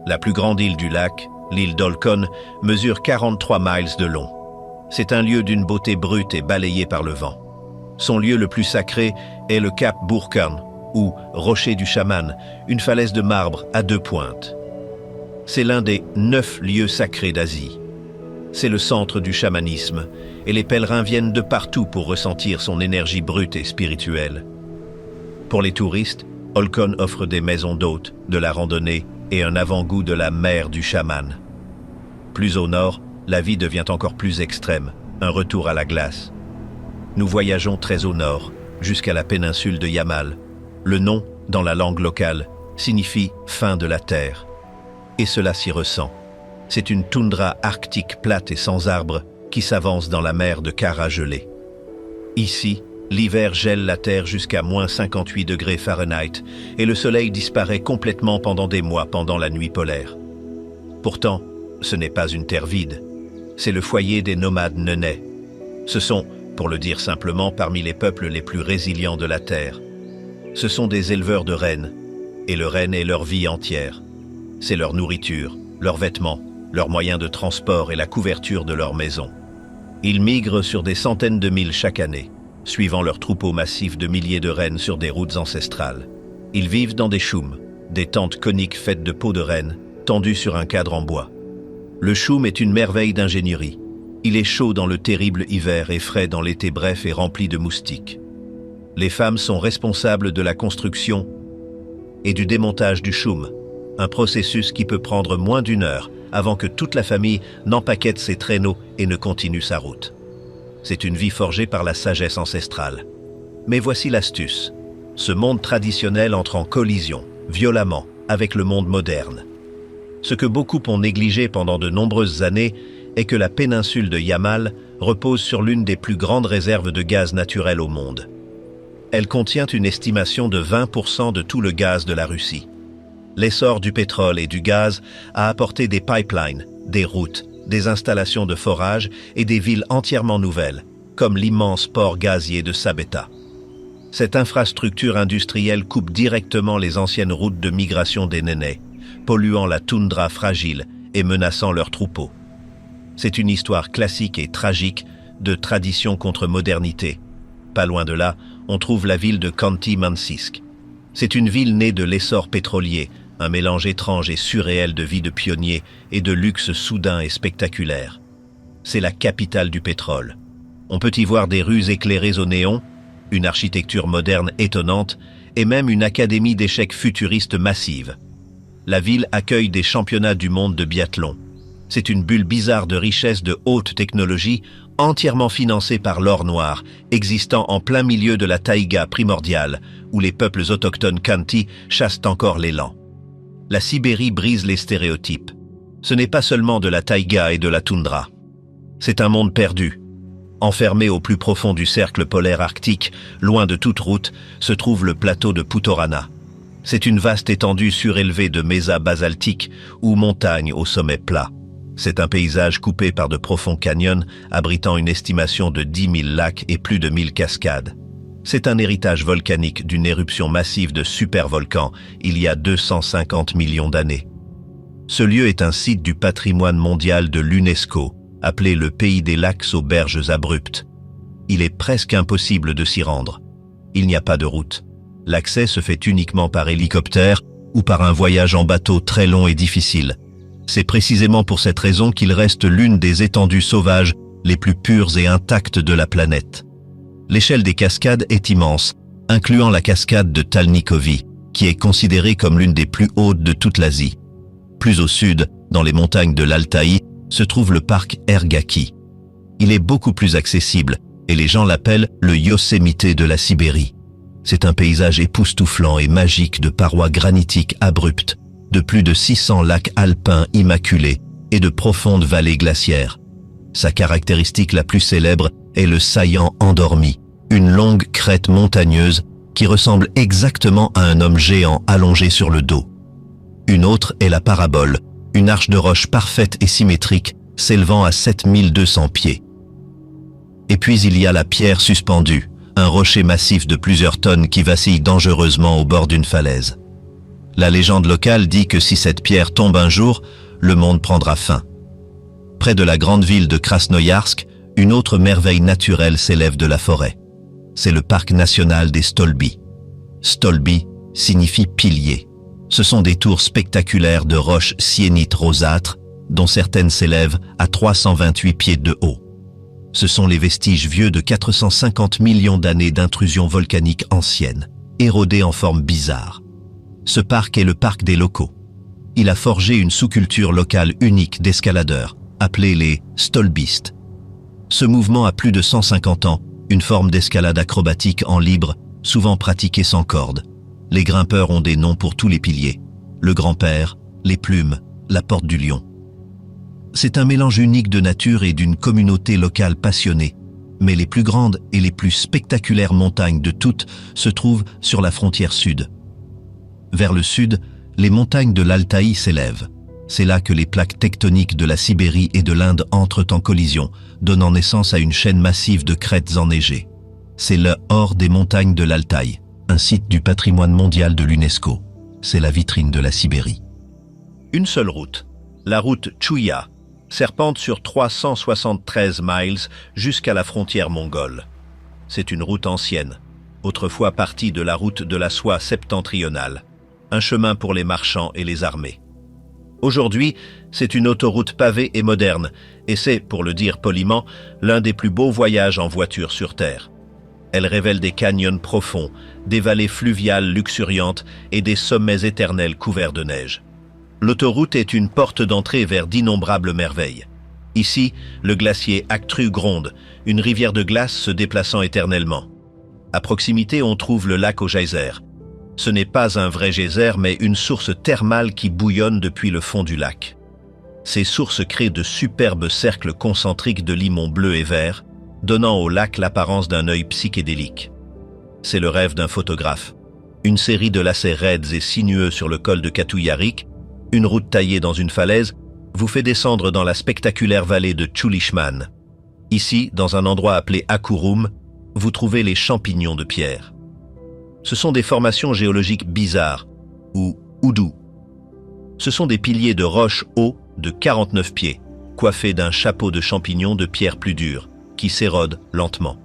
La plus grande île du lac, l'île d'Olkhon, mesure 43 miles de long. C'est un lieu d'une beauté brute et balayé par le vent. Son lieu le plus sacré est le cap Burkan, ou rocher du chaman, une falaise de marbre à 2 pointes. C'est l'un des 9 lieux sacrés d'Asie. C'est le centre du chamanisme, et les pèlerins viennent de partout pour ressentir son énergie brute et spirituelle. Pour les touristes, Olkhon offre des maisons d'hôtes, de la randonnée et un avant-goût de la mer du chaman. Plus au nord, la vie devient encore plus extrême, un retour à la glace. Nous voyageons très au nord, jusqu'à la péninsule de Yamal. Le nom, dans la langue locale, signifie « fin de la terre ». Et cela s'y ressent. C'est une toundra arctique plate et sans arbres qui s'avance dans la mer de Kara gelée. Ici, l'hiver gèle la terre jusqu'à moins 58 degrés Fahrenheit et le soleil disparaît complètement pendant des mois pendant la nuit polaire. Pourtant, ce n'est pas une terre vide. C'est le foyer des nomades nenais. Ce sont, pour le dire simplement, parmi les peuples les plus résilients de la terre. Ce sont des éleveurs de rennes, et le renne est leur vie entière. C'est leur nourriture, leurs vêtements, leurs moyens de transport et la couverture de leur maison. Ils migrent sur des centaines de milles chaque année, suivant leurs troupeaux massifs de milliers de rennes sur des routes ancestrales. Ils vivent dans des choums, des tentes coniques faites de peaux de renne, tendues sur un cadre en bois. Le choum est une merveille d'ingénierie. Il est chaud dans le terrible hiver et frais dans l'été bref et rempli de moustiques. Les femmes sont responsables de la construction et du démontage du choum, un processus qui peut prendre moins d'1 heure avant que toute la famille n'empaquette ses traîneaux et ne continue sa route. C'est une vie forgée par la sagesse ancestrale. Mais voici l'astuce. Ce monde traditionnel entre en collision, violemment, avec le monde moderne. Ce que beaucoup ont négligé pendant de nombreuses années est que la péninsule de Yamal repose sur l'une des plus grandes réserves de gaz naturel au monde. Elle contient une estimation de 20% de tout le gaz de la Russie. L'essor du pétrole et du gaz a apporté des pipelines, des routes, des installations de forage et des villes entièrement nouvelles, comme l'immense port gazier de Sabetha. Cette infrastructure industrielle coupe directement les anciennes routes de migration des Nénés, polluant la toundra fragile et menaçant leurs troupeaux. C'est une histoire classique et tragique de tradition contre modernité. Pas loin de là, on trouve la ville de Khanty-Mansisk. C'est une ville née de l'essor pétrolier, un mélange étrange et surréel de vie de pionnier et de luxe soudain et spectaculaire. C'est la capitale du pétrole. On peut y voir des rues éclairées au néon, une architecture moderne étonnante et même une académie d'échecs futuriste massive. La ville accueille des championnats du monde de biathlon. C'est une bulle bizarre de richesse de haute technologie, entièrement financée par l'or noir, existant en plein milieu de la taïga primordiale, où les peuples autochtones Khanty chassent encore l'élan. La Sibérie brise les stéréotypes. Ce n'est pas seulement de la taïga et de la toundra. C'est un monde perdu. Enfermé au plus profond du cercle polaire arctique, loin de toute route, se trouve le plateau de Putorana. C'est une vaste étendue surélevée de mésas basaltiques ou montagnes au sommet plat. C'est un paysage coupé par de profonds canyons, abritant une estimation de 10 000 lacs et plus de 1000 cascades. C'est un héritage volcanique d'une éruption massive de supervolcans il y a 250 millions d'années. Ce lieu est un site du patrimoine mondial de l'UNESCO, appelé le pays des lacs aux berges abruptes. Il est presque impossible de s'y rendre. Il n'y a pas de route. L'accès se fait uniquement par hélicoptère ou par un voyage en bateau très long et difficile. C'est précisément pour cette raison qu'il reste l'une des étendues sauvages les plus pures et intactes de la planète. L'échelle des cascades est immense, incluant la cascade de Talnikovi, qui est considérée comme l'une des plus hautes de toute l'Asie. Plus au sud, dans les montagnes de l'Altaï, se trouve le parc Ergaki. Il est beaucoup plus accessible et les gens l'appellent le Yosemite de la Sibérie. C'est un paysage époustouflant et magique de parois granitiques abruptes, de plus de 600 lacs alpins immaculés et de profondes vallées glaciaires. Sa caractéristique la plus célèbre est le saillant endormi, une longue crête montagneuse qui ressemble exactement à un homme géant allongé sur le dos. Une autre est la parabole, une arche de roche parfaite et symétrique s'élevant à 7200 pieds. Et puis il y a la pierre suspendue, un rocher massif de plusieurs tonnes qui vacille dangereusement au bord d'une falaise. La légende locale dit que si cette pierre tombe un jour, le monde prendra fin. Près de la grande ville de Krasnoïarsk, une autre merveille naturelle s'élève de la forêt. C'est le parc national des Stolby. Stolby signifie pilier. Ce sont des tours spectaculaires de roches syénites rosâtres, dont certaines s'élèvent à 328 pieds de haut. Ce sont les vestiges vieux de 450 millions d'années d'intrusion volcanique ancienne, érodés en forme bizarre. Ce parc est le parc des locaux. Il a forgé une sous-culture locale unique d'escaladeurs, appelée les stolbistes. Ce mouvement a plus de 150 ans, une forme d'escalade acrobatique en libre, souvent pratiquée sans corde. Les grimpeurs ont des noms pour tous les piliers. Le grand-père, les plumes, la porte du lion. C'est un mélange unique de nature et d'une communauté locale passionnée. Mais les plus grandes et les plus spectaculaires montagnes de toutes se trouvent sur la frontière sud. Vers le sud, les montagnes de l'Altaï s'élèvent. C'est là que les plaques tectoniques de la Sibérie et de l'Inde entrent en collision, donnant naissance à une chaîne massive de crêtes enneigées. C'est le hors des montagnes de l'Altaï, un site du patrimoine mondial de l'UNESCO. C'est la vitrine de la Sibérie. Une seule route, la route Chouïa, serpente sur 373 miles jusqu'à la frontière mongole. C'est une route ancienne, autrefois partie de la route de la soie septentrionale, un chemin pour les marchands et les armées. Aujourd'hui, c'est une autoroute pavée et moderne, et c'est, pour le dire poliment, l'un des plus beaux voyages en voiture sur Terre. Elle révèle des canyons profonds, des vallées fluviales luxuriantes et des sommets éternels couverts de neige. L'autoroute est une porte d'entrée vers d'innombrables merveilles. Ici, le glacier Aktru gronde, une rivière de glace se déplaçant éternellement. À proximité, on trouve le lac au geyser. Ce n'est pas un vrai geyser, mais une source thermale qui bouillonne depuis le fond du lac. Ces sources créent de superbes cercles concentriques de limon bleu et vert, donnant au lac l'apparence d'un œil psychédélique. C'est le rêve d'un photographe. Une série de lacets raides et sinueux sur le col de Katuyarik, une route taillée dans une falaise, vous fait descendre dans la spectaculaire vallée de Tchoulishman. Ici, dans un endroit appelé Akurum, vous trouvez les champignons de pierre. Ce sont des formations géologiques bizarres, ou oudou. Ce sont des piliers de roches hauts de 49 pieds, coiffés d'un chapeau de champignons de pierre plus dure, qui s'érodent lentement.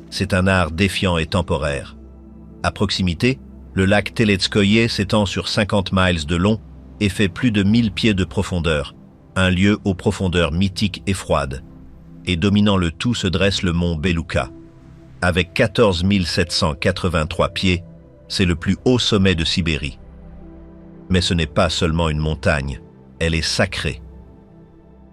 C'est un art défiant et temporaire. À proximité, le lac Teletskoye s'étend sur 50 miles de long et fait plus de 1000 pieds de profondeur, un lieu aux profondeurs mythiques et froides. Et dominant le tout se dresse le mont Belouka. Avec 14 783 pieds, c'est le plus haut sommet de Sibérie. Mais ce n'est pas seulement une montagne, elle est sacrée.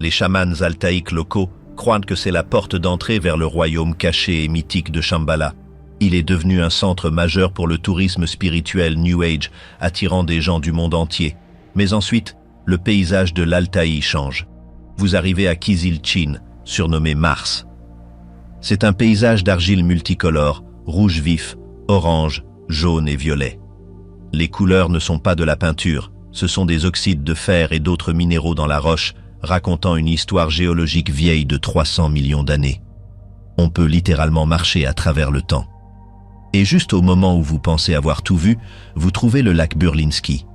Les chamans altaïques locaux croient que c'est la porte d'entrée vers le royaume caché et mythique de Shambhala. Il est devenu un centre majeur pour le tourisme spirituel New Age, attirant des gens du monde entier. Mais ensuite, le paysage de l'Altaï change. Vous arrivez à Kizilchin, surnommé Mars. C'est un paysage d'argile multicolore, rouge vif, orange, jaune et violet. Les couleurs ne sont pas de la peinture, ce sont des oxydes de fer et d'autres minéraux dans la roche, racontant une histoire géologique vieille de 300 millions d'années. On peut littéralement marcher à travers le temps. Et juste au moment où vous pensez avoir tout vu, vous trouvez le lac Burlinski.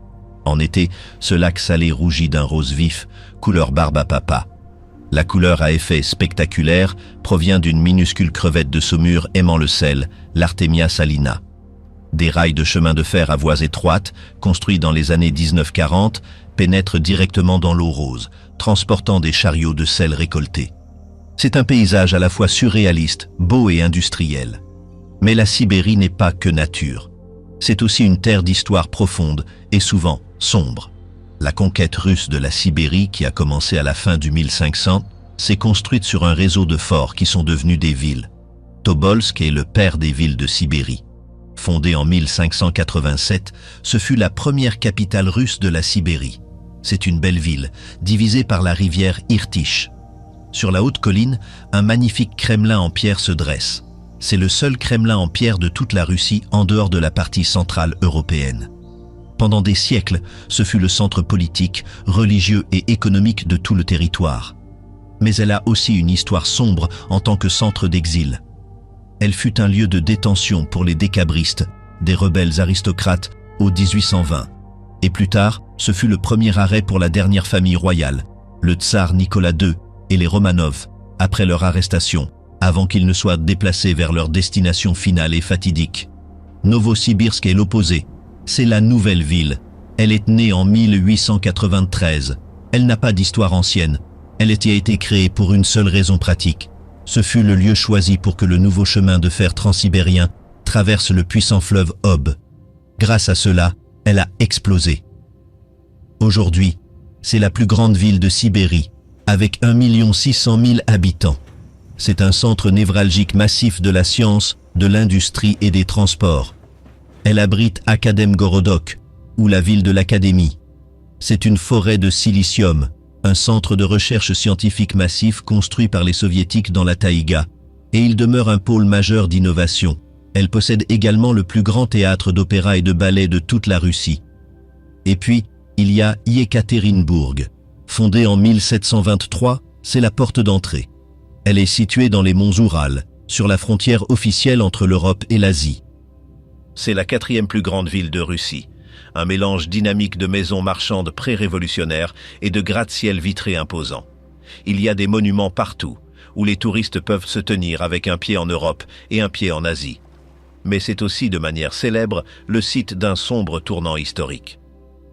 En été, ce lac salé rougit d'un rose vif, couleur barbe à papa. La couleur à effet spectaculaire provient d'une minuscule crevette de saumure aimant le sel, l'Artemia salina. Des rails de chemin de fer à voies étroites, construits dans les années 1940, pénètrent directement dans l'eau rose, transportant des chariots de sel récoltés. C'est un paysage à la fois surréaliste, beau et industriel. Mais la Sibérie n'est pas que nature. C'est aussi une terre d'histoire profonde et souvent sombre. La conquête russe de la Sibérie, qui a commencé à la fin du 1500, s'est construite sur un réseau de forts qui sont devenus des villes. Tobolsk est le père des villes de Sibérie. Fondée en 1587, ce fut la première capitale russe de la Sibérie. C'est une belle ville, divisée par la rivière Irtych. Sur la haute colline, un magnifique Kremlin en pierre se dresse. C'est le seul Kremlin en pierre de toute la Russie en dehors de la partie centrale européenne. Pendant des siècles, ce fut le centre politique, religieux et économique de tout le territoire. Mais elle a aussi une histoire sombre en tant que centre d'exil. Elle fut un lieu de détention pour les décabristes, des rebelles aristocrates, au 1820. Et plus tard, ce fut le premier arrêt pour la dernière famille royale, le tsar Nicolas II et les Romanov, après leur arrestation, avant qu'ils ne soient déplacés vers leur destination finale et fatidique. Novosibirsk est l'opposé. C'est la nouvelle ville. Elle est née en 1893. Elle n'a pas d'histoire ancienne. Elle a été créée pour une seule raison pratique. Ce fut le lieu choisi pour que le nouveau chemin de fer transsibérien traverse le puissant fleuve Ob. Grâce à cela, elle a explosé. Aujourd'hui, c'est la plus grande ville de Sibérie, avec 1 600 000 habitants. C'est un centre névralgique massif de la science, de l'industrie et des transports. Elle abrite Akademgorodok, ou la ville de l'académie. C'est une forêt de silicium, un centre de recherche scientifique massif construit par les soviétiques dans la taïga, et il demeure un pôle majeur d'innovation. Elle possède également le plus grand théâtre d'opéra et de ballet de toute la Russie. Et puis, il y a Yekaterinbourg. Fondée en 1723, c'est la porte d'entrée. Elle est située dans les monts Oural, sur la frontière officielle entre l'Europe et l'Asie. C'est la 4e plus grande ville de Russie, un mélange dynamique de maisons marchandes pré-révolutionnaires et de gratte-ciel vitrés imposants. Il y a des monuments partout, où les touristes peuvent se tenir avec un pied en Europe et un pied en Asie. Mais c'est aussi de manière célèbre le site d'un sombre tournant historique.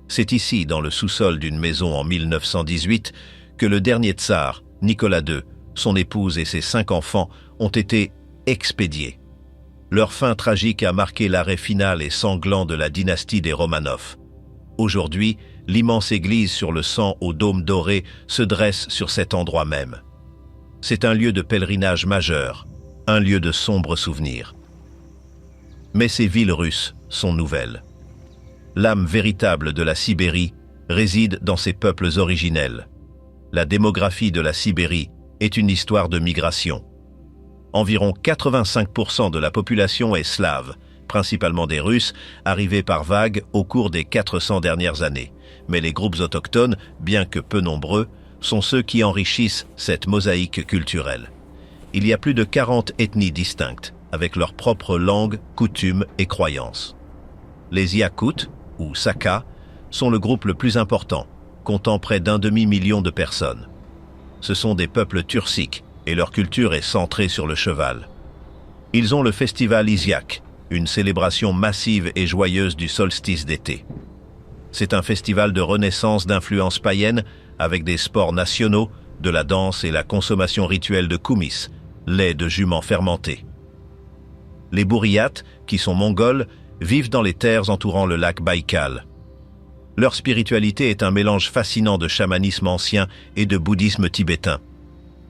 C'est ici, dans le sous-sol d'une maison en 1918, que le dernier tsar, Nicolas II, son épouse et ses 5 enfants ont été expédiés. Leur fin tragique a marqué l'arrêt final et sanglant de la dynastie des Romanov. Aujourd'hui, l'immense église sur le sang au dôme doré se dresse sur cet endroit même. C'est un lieu de pèlerinage majeur, un lieu de sombres souvenirs. Mais ces villes russes sont nouvelles. L'âme véritable de la Sibérie réside dans ses peuples originels. La démographie de la Sibérie est une histoire de migration. Environ 85% de la population est slave, principalement des Russes, arrivés par vagues au cours des 400 dernières années. Mais les groupes autochtones, bien que peu nombreux, sont ceux qui enrichissent cette mosaïque culturelle. Il y a plus de 40 ethnies distinctes, avec leurs propres langues, coutumes et croyances. Les Iakoutes, ou Sakas, sont le groupe le plus important, comptant près d'un demi-million de personnes. Ce sont des peuples turciques, et leur culture est centrée sur le cheval. Ils ont le festival Isyak, une célébration massive et joyeuse du solstice d'été. C'est un festival de renaissance d'influence païenne avec des sports nationaux, de la danse et la consommation rituelle de koumis, lait de jument fermenté. Les Bouriates, qui sont mongols, vivent dans les terres entourant le lac Baïkal. Leur spiritualité est un mélange fascinant de chamanisme ancien et de bouddhisme tibétain.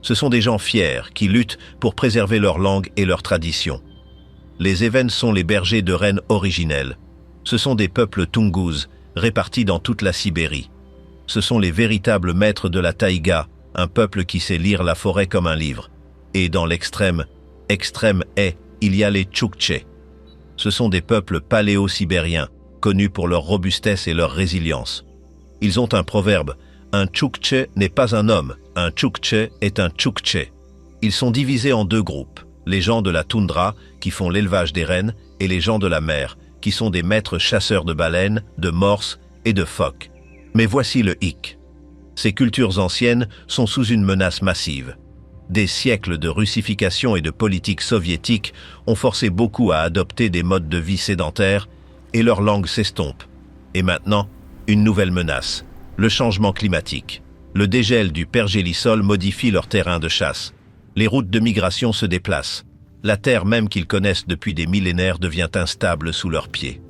Ce sont des gens fiers qui luttent pour préserver leur langue et leurs traditions. Les Évènes sont les bergers de rennes originels. Ce sont des peuples Toungouzes, répartis dans toute la Sibérie. Ce sont les véritables maîtres de la taïga, un peuple qui sait lire la forêt comme un livre. Et dans l'extrême est, il y a les Tchouktchés. Ce sont des peuples paléo-sibériens, connus pour leur robustesse et leur résilience. Ils ont un proverbe, un Tchouktché n'est pas un homme, un Tchouktché est un Tchouktché. Ils sont divisés en deux groupes, les gens de la toundra, qui font l'élevage des rennes, et les gens de la mer, qui sont des maîtres chasseurs de baleines, de morses et de phoques. Mais voici le hic. Ces cultures anciennes sont sous une menace massive. Des siècles de russification et de politique soviétique ont forcé beaucoup à adopter des modes de vie sédentaires et leur langue s'estompe. Et maintenant, une nouvelle menace, le changement climatique. Le dégel du pergélisol modifie leur terrain de chasse. Les routes de migration se déplacent. La terre même qu'ils connaissent depuis des millénaires devient instable sous leurs pieds.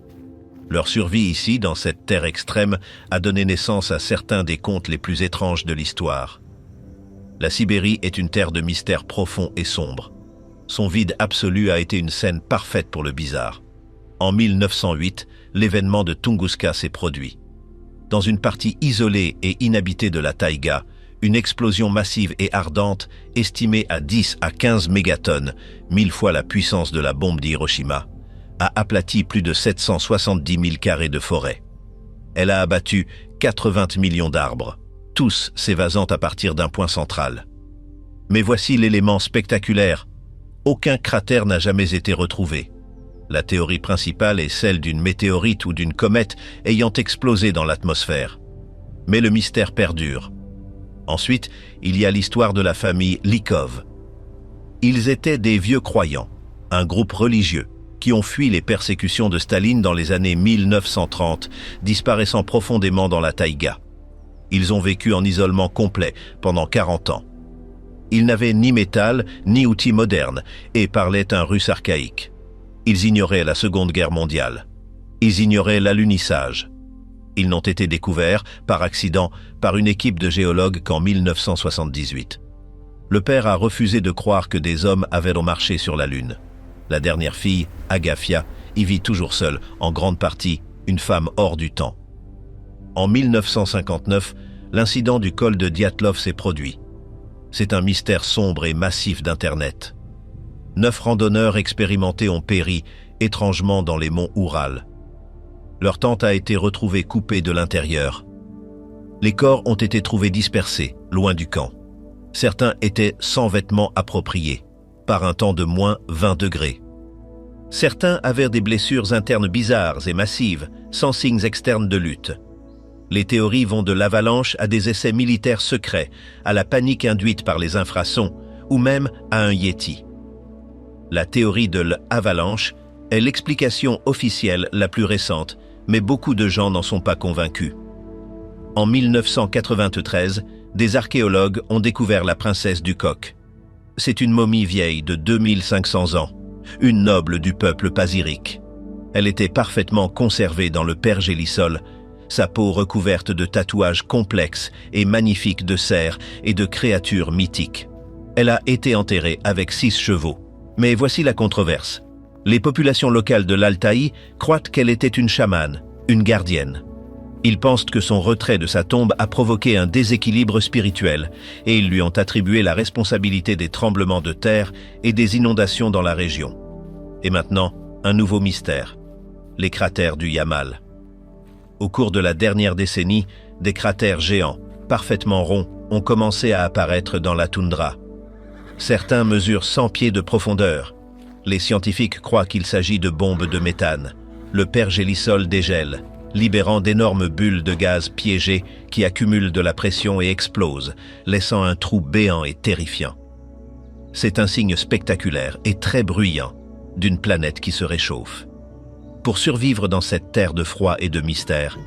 Leur survie ici, dans cette terre extrême, a donné naissance à certains des contes les plus étranges de l'histoire. La Sibérie est une terre de mystère profond et sombre. Son vide absolu a été une scène parfaite pour le bizarre. En 1908, l'événement de Tunguska s'est produit. Dans une partie isolée et inhabitée de la taïga, une explosion massive et ardente, estimée à 10 à 15 mégatonnes, 1000 fois la puissance de la bombe d'Hiroshima, a aplati plus de 770 000 carrés de forêt. Elle a abattu 80 millions d'arbres, tous s'évasant à partir d'un point central. Mais voici l'élément spectaculaire. Aucun cratère n'a jamais été retrouvé. La théorie principale est celle d'une météorite ou d'une comète ayant explosé dans l'atmosphère. Mais le mystère perdure. Ensuite, il y a l'histoire de la famille Likov. Ils étaient des vieux croyants, un groupe religieux, qui ont fui les persécutions de Staline dans les années 1930, disparaissant profondément dans la taïga. Ils ont vécu en isolement complet pendant 40 ans. Ils n'avaient ni métal, ni outils modernes, et parlaient un russe archaïque. Ils ignoraient la Seconde Guerre mondiale. Ils ignoraient l'alunissage. Ils n'ont été découverts, par accident, par une équipe de géologues qu'en 1978. Le père a refusé de croire que des hommes avaient marché sur la Lune. La dernière fille, Agafia, y vit toujours seule, en grande partie, une femme hors du temps. En 1959, l'incident du col de Dyatlov s'est produit. C'est un mystère sombre et massif d'Internet. 9 randonneurs expérimentés ont péri, étrangement dans les monts Oural. Leur tente a été retrouvée coupée de l'intérieur. Les corps ont été trouvés dispersés, loin du camp. Certains étaient sans vêtements appropriés, par un temps de moins 20 degrés. Certains avaient des blessures internes bizarres et massives, sans signes externes de lutte. Les théories vont de l'avalanche à des essais militaires secrets, à la panique induite par les infrasons, ou même à un yéti. La théorie de l'avalanche est l'explication officielle la plus récente, mais beaucoup de gens n'en sont pas convaincus. En 1993, des archéologues ont découvert la princesse du Coq. C'est une momie vieille de 2500 ans, une noble du peuple pazyrique. Elle était parfaitement conservée dans le pergélisol, sa peau recouverte de tatouages complexes et magnifiques de cerfs et de créatures mythiques. Elle a été enterrée avec 6 chevaux. Mais voici la controverse. Les populations locales de l'Altaï croient qu'elle était une chamane, une gardienne. Ils pensent que son retrait de sa tombe a provoqué un déséquilibre spirituel et ils lui ont attribué la responsabilité des tremblements de terre et des inondations dans la région. Et maintenant, un nouveau mystère, les cratères du Yamal. Au cours de la dernière décennie, des cratères géants, parfaitement ronds, ont commencé à apparaître dans la toundra. Certains mesurent 100 pieds de profondeur. Les scientifiques croient qu'il s'agit de bombes de méthane. Le pergélisol dégèle, libérant d'énormes bulles de gaz piégées qui accumulent de la pression et explosent, laissant un trou béant et terrifiant. C'est un signe spectaculaire et très bruyant d'une planète qui se réchauffe. Pour survivre dans cette terre de froid et de mystère,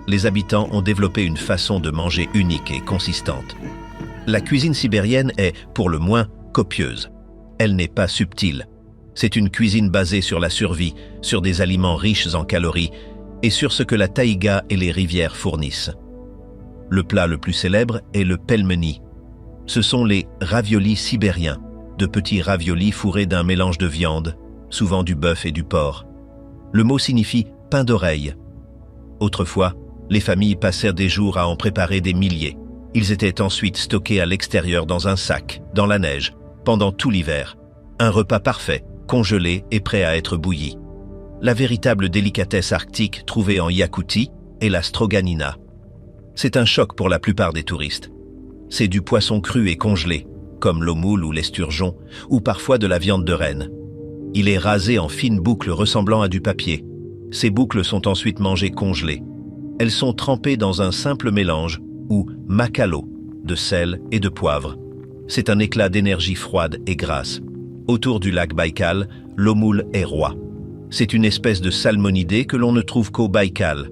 les habitants ont développé une façon de manger unique et consistante. La cuisine sibérienne est, pour le moins, copieuse. Elle n'est pas subtile. C'est une cuisine basée sur la survie, sur des aliments riches en calories et sur ce que la taïga et les rivières fournissent. Le plat le plus célèbre est le pelmeni. Ce sont les raviolis sibériens, de petits raviolis fourrés d'un mélange de viande, souvent du bœuf et du porc. Le mot signifie « pain d'oreille ». Autrefois, les familles passèrent des jours à en préparer des milliers. Ils étaient ensuite stockés à l'extérieur dans un sac, dans la neige, pendant tout l'hiver. Un repas parfait, congelé et prêt à être bouilli. La véritable délicatesse arctique trouvée en Yakoutie est la stroganina. C'est un choc pour la plupart des touristes. C'est du poisson cru et congelé, comme l'eau-moule ou l'esturgeon, ou parfois de la viande de renne. Il est rasé en fines boucles ressemblant à du papier. Ces boucles sont ensuite mangées congelées. Elles sont trempées dans un simple mélange, ou makalo, de sel et de poivre. C'est un éclat d'énergie froide et grasse. Autour du lac Baïkal, l'eau-moule est roi. C'est une espèce de salmonidé que l'on ne trouve qu'au Baïkal.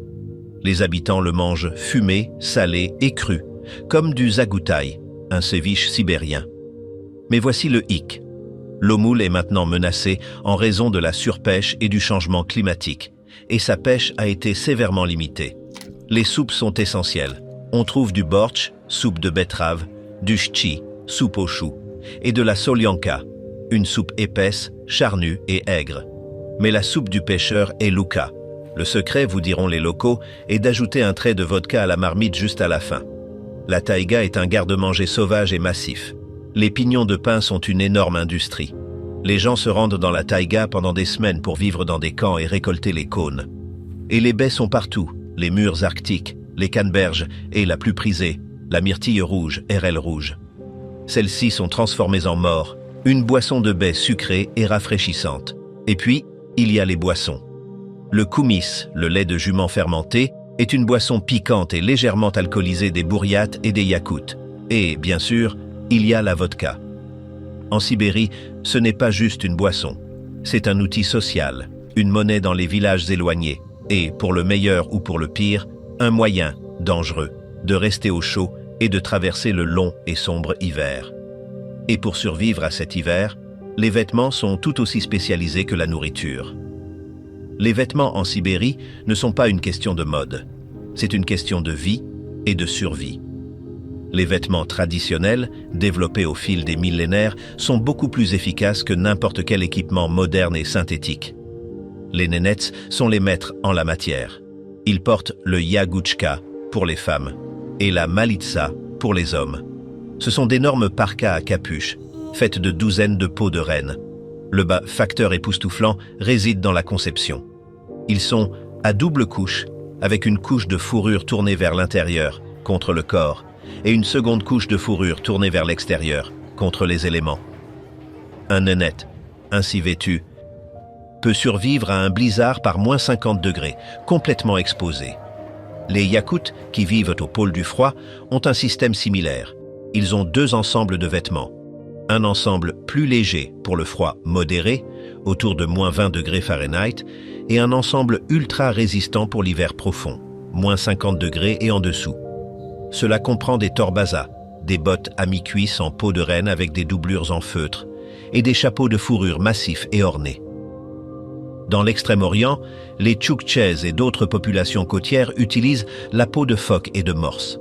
Les habitants le mangent fumé, salé et cru, comme du zagoutaï, un ceviche sibérien. Mais voici le hic. L'eau-moule est maintenant menacée en raison de la surpêche et du changement climatique, et sa pêche a été sévèrement limitée. Les soupes sont essentielles. On trouve du bortsch, soupe de betterave, du ch'ti, soupe aux choux, et de la solyanka, une soupe épaisse, charnue et aigre. Mais la soupe du pêcheur est louka. Le secret, vous diront les locaux, est d'ajouter un trait de vodka à la marmite juste à la fin. La taïga est un garde-manger sauvage et massif. Les pignons de pin sont une énorme industrie. Les gens se rendent dans la taïga pendant des semaines pour vivre dans des camps et récolter les cônes. Et les baies sont partout, les mûres arctiques, les canneberges et, la plus prisée, la myrtille rouge, RL rouge. Celles-ci sont transformées en mors, une boisson de baie sucrée et rafraîchissante. Et puis, il y a les boissons. Le koumis, le lait de jument fermenté, est une boisson piquante et légèrement alcoolisée des bourriates et des yakoutes. Et, bien sûr, il y a la vodka. En Sibérie, ce n'est pas juste une boisson. C'est un outil social, une monnaie dans les villages éloignés, et, pour le meilleur ou pour le pire, un moyen, dangereux, de rester au chaud et de traverser le long et sombre hiver. Et pour survivre à cet hiver, les vêtements sont tout aussi spécialisés que la nourriture. Les vêtements en Sibérie ne sont pas une question de mode. C'est une question de vie et de survie. Les vêtements traditionnels, développés au fil des millénaires, sont beaucoup plus efficaces que n'importe quel équipement moderne et synthétique. Les nénets sont les maîtres en la matière. Ils portent le yagoutchka pour les femmes et la malitsa pour les hommes. Ce sont d'énormes parkas à capuche, faites de douzaines de peaux de renne. Le facteur époustouflant réside dans la conception. Ils sont à double couche, avec une couche de fourrure tournée vers l'intérieur, contre le corps, et une seconde couche de fourrure tournée vers l'extérieur, contre les éléments. Un nénet, ainsi vêtu, peut survivre à un blizzard par moins 50 degrés, complètement exposé. Les Yakoutes, qui vivent au pôle du froid, ont un système similaire. Ils ont deux ensembles de vêtements. Un ensemble plus léger pour le froid modéré, autour de moins 20 degrés Fahrenheit, et un ensemble ultra résistant pour l'hiver profond, moins 50 degrés et en dessous. Cela comprend des torbazas, des bottes à mi-cuisse en peau de renne avec des doublures en feutre, et des chapeaux de fourrure massifs et ornés. Dans l'Extrême-Orient, les Tchouktsches et d'autres populations côtières utilisent la peau de phoque et de morse.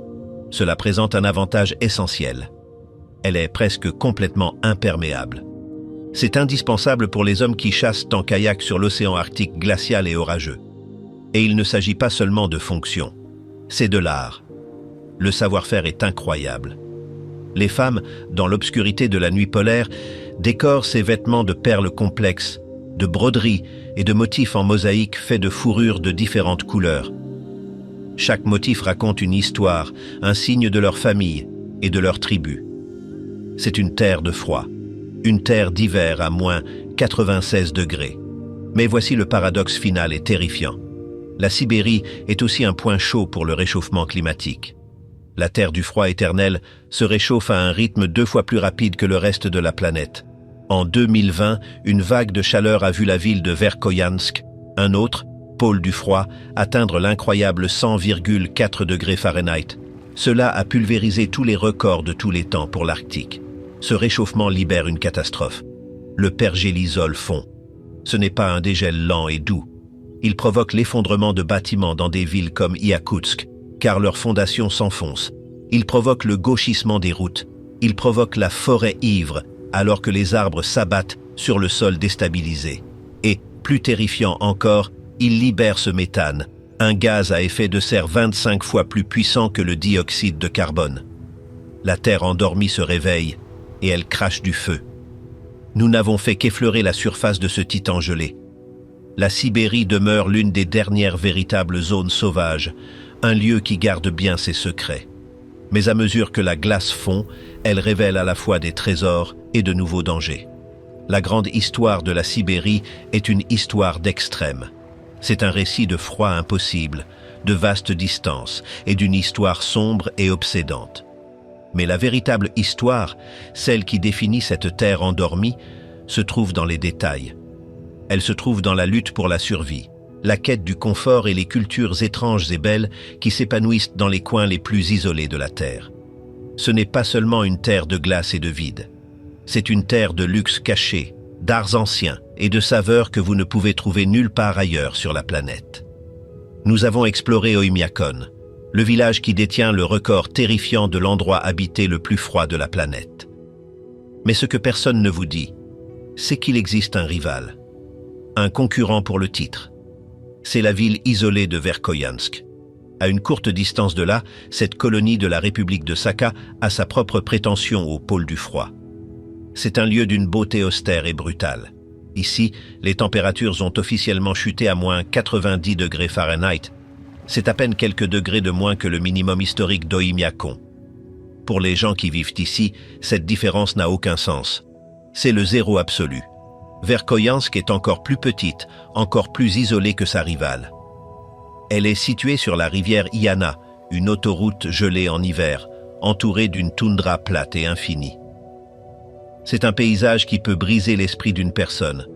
Cela présente un avantage essentiel. Elle est presque complètement imperméable. C'est indispensable pour les hommes qui chassent en kayak sur l'océan Arctique glacial et orageux. Et il ne s'agit pas seulement de fonction. C'est de l'art. Le savoir-faire est incroyable. Les femmes, dans l'obscurité de la nuit polaire, décorent ces vêtements de perles complexes, de broderies et de motifs en mosaïque faits de fourrures de différentes couleurs. Chaque motif raconte une histoire, un signe de leur famille et de leur tribu. C'est une terre de froid, une terre d'hiver à moins 96 degrés. Mais voici le paradoxe final et terrifiant. La Sibérie est aussi un point chaud pour le réchauffement climatique. La terre du froid éternel se réchauffe à un rythme 2 fois plus rapide que le reste de la planète. En 2020, une vague de chaleur a vu la ville de Verkhoyansk, un autre, pôle du froid, atteindre l'incroyable 100,4 degrés Fahrenheit. Cela a pulvérisé tous les records de tous les temps pour l'Arctique. Ce réchauffement libère une catastrophe. Le pergélisol fond. Ce n'est pas un dégel lent et doux. Il provoque l'effondrement de bâtiments dans des villes comme Iakoutsk, car leurs fondations s'enfoncent. Il provoque le gauchissement des routes. Il provoque la forêt ivre, alors que les arbres s'abattent sur le sol déstabilisé. Et, plus terrifiant encore, il libère ce méthane, un gaz à effet de serre 25 fois plus puissant que le dioxyde de carbone. La Terre endormie se réveille et elle crache du feu. Nous n'avons fait qu'effleurer la surface de ce titan gelé. La Sibérie demeure l'une des dernières véritables zones sauvages, un lieu qui garde bien ses secrets. Mais à mesure que la glace fond, elle révèle à la fois des trésors et de nouveaux dangers. La grande histoire de la Sibérie est une histoire d'extrême. C'est un récit de froid impossible, de vastes distances et d'une histoire sombre et obsédante. Mais la véritable histoire, celle qui définit cette terre endormie, se trouve dans les détails. Elle se trouve dans la lutte pour la survie, la quête du confort et les cultures étranges et belles qui s'épanouissent dans les coins les plus isolés de la Terre. Ce n'est pas seulement une terre de glace et de vide. C'est une terre de luxe caché, d'arts anciens et de saveurs que vous ne pouvez trouver nulle part ailleurs sur la planète. Nous avons exploré Oymyakon, le village qui détient le record terrifiant de l'endroit habité le plus froid de la planète. Mais ce que personne ne vous dit, c'est qu'il existe un rival, un concurrent pour le titre. C'est la ville isolée de Verkhoyansk. À une courte distance de là, cette colonie de la République de Sakha a sa propre prétention au pôle du froid. C'est un lieu d'une beauté austère et brutale. Ici, les températures ont officiellement chuté à moins 90 degrés Fahrenheit. C'est à peine quelques degrés de moins que le minimum historique d'Oymyakon. Pour les gens qui vivent ici, cette différence n'a aucun sens. C'est le zéro absolu. Verkhoyansk est encore plus petite, encore plus isolée que sa rivale. Elle est située sur la rivière Iana, une autoroute gelée en hiver, entourée d'une toundra plate et infinie. C'est un paysage qui peut briser l'esprit d'une personne.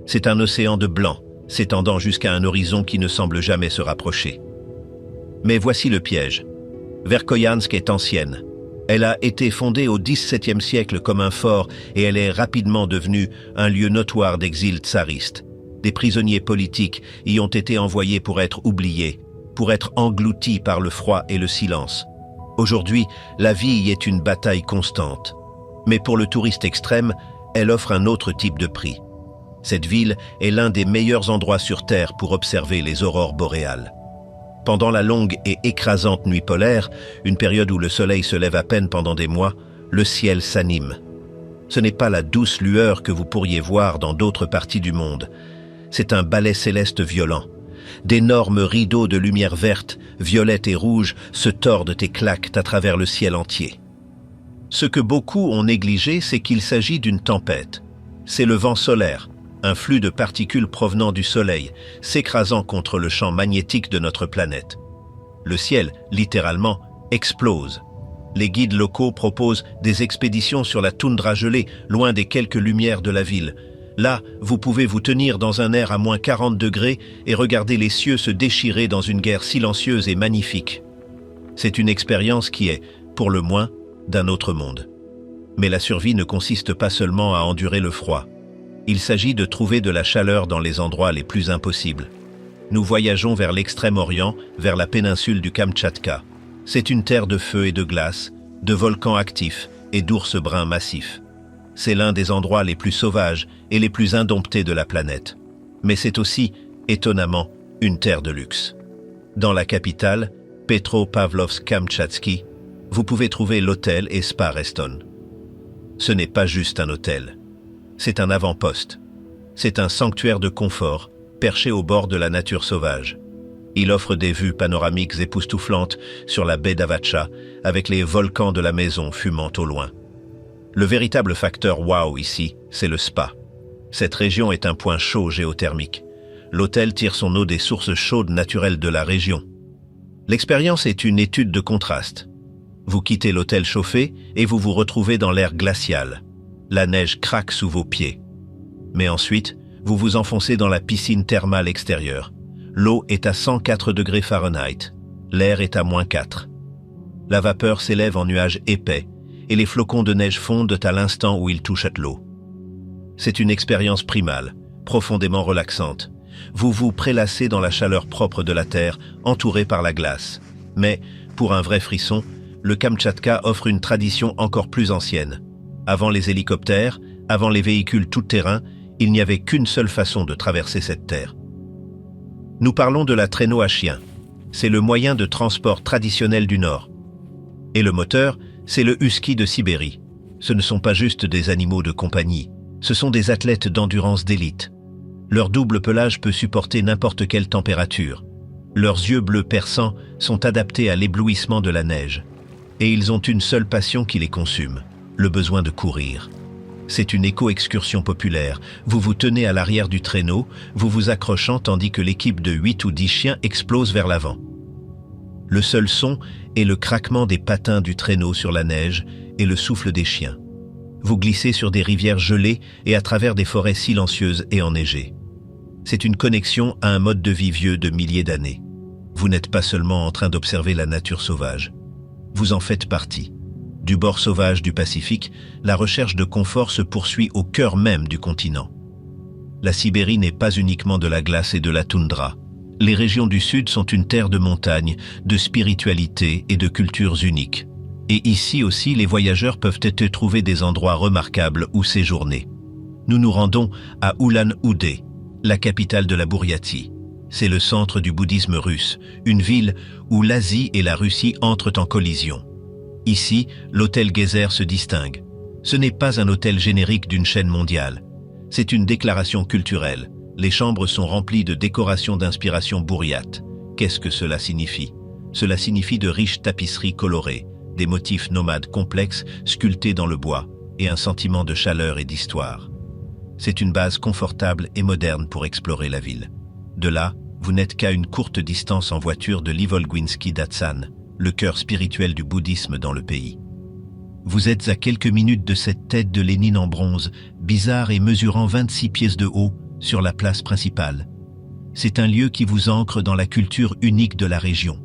C'est un océan de blanc, s'étendant jusqu'à un horizon qui ne semble jamais se rapprocher. Mais voici le piège. Verkhoyansk est ancienne. Elle a été fondée au XVIIe siècle comme un fort et elle est rapidement devenue un lieu notoire d'exil tsariste. Des prisonniers politiques y ont été envoyés pour être oubliés, pour être engloutis par le froid et le silence. Aujourd'hui, la vie y est une bataille constante. Mais pour le touriste extrême, elle offre un autre type de prix. Cette ville est l'un des meilleurs endroits sur Terre pour observer les aurores boréales. Pendant la longue et écrasante nuit polaire, une période où le soleil se lève à peine pendant des mois, le ciel s'anime. Ce n'est pas la douce lueur que vous pourriez voir dans d'autres parties du monde. C'est un ballet céleste violent. D'énormes rideaux de lumière verte, violette et rouge se tordent et claquent à travers le ciel entier. Ce que beaucoup ont négligé, c'est qu'il s'agit d'une tempête. C'est le vent solaire, un flux de particules provenant du Soleil, s'écrasant contre le champ magnétique de notre planète. Le ciel, littéralement, explose. Les guides locaux proposent des expéditions sur la toundra gelée, loin des quelques lumières de la ville. Là, vous pouvez vous tenir dans un air à moins 40 degrés et regarder les cieux se déchirer dans une guerre silencieuse et magnifique. C'est une expérience qui est, pour le moins, d'un autre monde. Mais la survie ne consiste pas seulement à endurer le froid. Il s'agit de trouver de la chaleur dans les endroits les plus impossibles. Nous voyageons vers l'extrême-orient, vers la péninsule du Kamtchatka. C'est une terre de feu et de glace, de volcans actifs et d'ours bruns massifs. C'est l'un des endroits les plus sauvages et les plus indomptés de la planète. Mais c'est aussi, étonnamment, une terre de luxe. Dans la capitale, Petropavlovsk-Kamtchatsky, vous pouvez trouver l'hôtel et Spa Reston. Ce n'est pas juste un hôtel. C'est un avant-poste. C'est un sanctuaire de confort, perché au bord de la nature sauvage. Il offre des vues panoramiques époustouflantes sur la baie d'Avacha, avec les volcans de la maison fumant au loin. Le véritable facteur wow ici, c'est le spa. Cette région est un point chaud géothermique. L'hôtel tire son eau des sources chaudes naturelles de la région. L'expérience est une étude de contraste. Vous quittez l'hôtel chauffé et vous vous retrouvez dans l'air glacial. La neige craque sous vos pieds. Mais ensuite, vous vous enfoncez dans la piscine thermale extérieure. L'eau est à 104 degrés Fahrenheit. L'air est à -4. La vapeur s'élève en nuages épais et les flocons de neige fondent à l'instant où ils touchent à l'eau. C'est une expérience primale, profondément relaxante. Vous vous prélassez dans la chaleur propre de la terre, entouré par la glace. Mais, pour un vrai frisson, le Kamtchatka offre une tradition encore plus ancienne. Avant les hélicoptères, avant les véhicules tout-terrain, il n'y avait qu'une seule façon de traverser cette terre. Nous parlons de la traîneau à chien. C'est le moyen de transport traditionnel du Nord. Et le moteur, c'est le husky de Sibérie. Ce ne sont pas juste des animaux de compagnie, ce sont des athlètes d'endurance d'élite. Leur double pelage peut supporter n'importe quelle température. Leurs yeux bleus perçants sont adaptés à l'éblouissement de la neige. Et ils ont une seule passion qui les consume, le besoin de courir. C'est une éco-excursion populaire. Vous vous tenez à l'arrière du traîneau, vous vous accrochant tandis que l'équipe de 8 ou 10 chiens explose vers l'avant. Le seul son est le craquement des patins du traîneau sur la neige et le souffle des chiens. Vous glissez sur des rivières gelées et à travers des forêts silencieuses et enneigées. C'est une connexion à un mode de vie vieux de milliers d'années. Vous n'êtes pas seulement en train d'observer la nature sauvage. Vous en faites partie. Du bord sauvage du Pacifique, la recherche de confort se poursuit au cœur même du continent. La Sibérie n'est pas uniquement de la glace et de la toundra. Les régions du Sud sont une terre de montagne, de spiritualité et de cultures uniques. Et ici aussi, les voyageurs peuvent trouver des endroits remarquables où séjourner. Nous nous rendons à Ulan-Ude, la capitale de la Bouriatie. C'est le centre du bouddhisme russe, une ville où l'Asie et la Russie entrent en collision. Ici, l'hôtel Geyser se distingue. Ce n'est pas un hôtel générique d'une chaîne mondiale. C'est une déclaration culturelle. Les chambres sont remplies de décorations d'inspiration bouriate. Qu'est-ce que cela signifie? Cela signifie de riches tapisseries colorées, des motifs nomades complexes sculptés dans le bois et un sentiment de chaleur et d'histoire. C'est une base confortable et moderne pour explorer la ville. De là, vous n'êtes qu'à une courte distance en voiture de l'Ivolguinsky Datsan, le cœur spirituel du bouddhisme dans le pays. Vous êtes à quelques minutes de cette tête de Lénine en bronze, bizarre et mesurant 26 pieds de haut, sur la place principale. C'est un lieu qui vous ancre dans la culture unique de la région.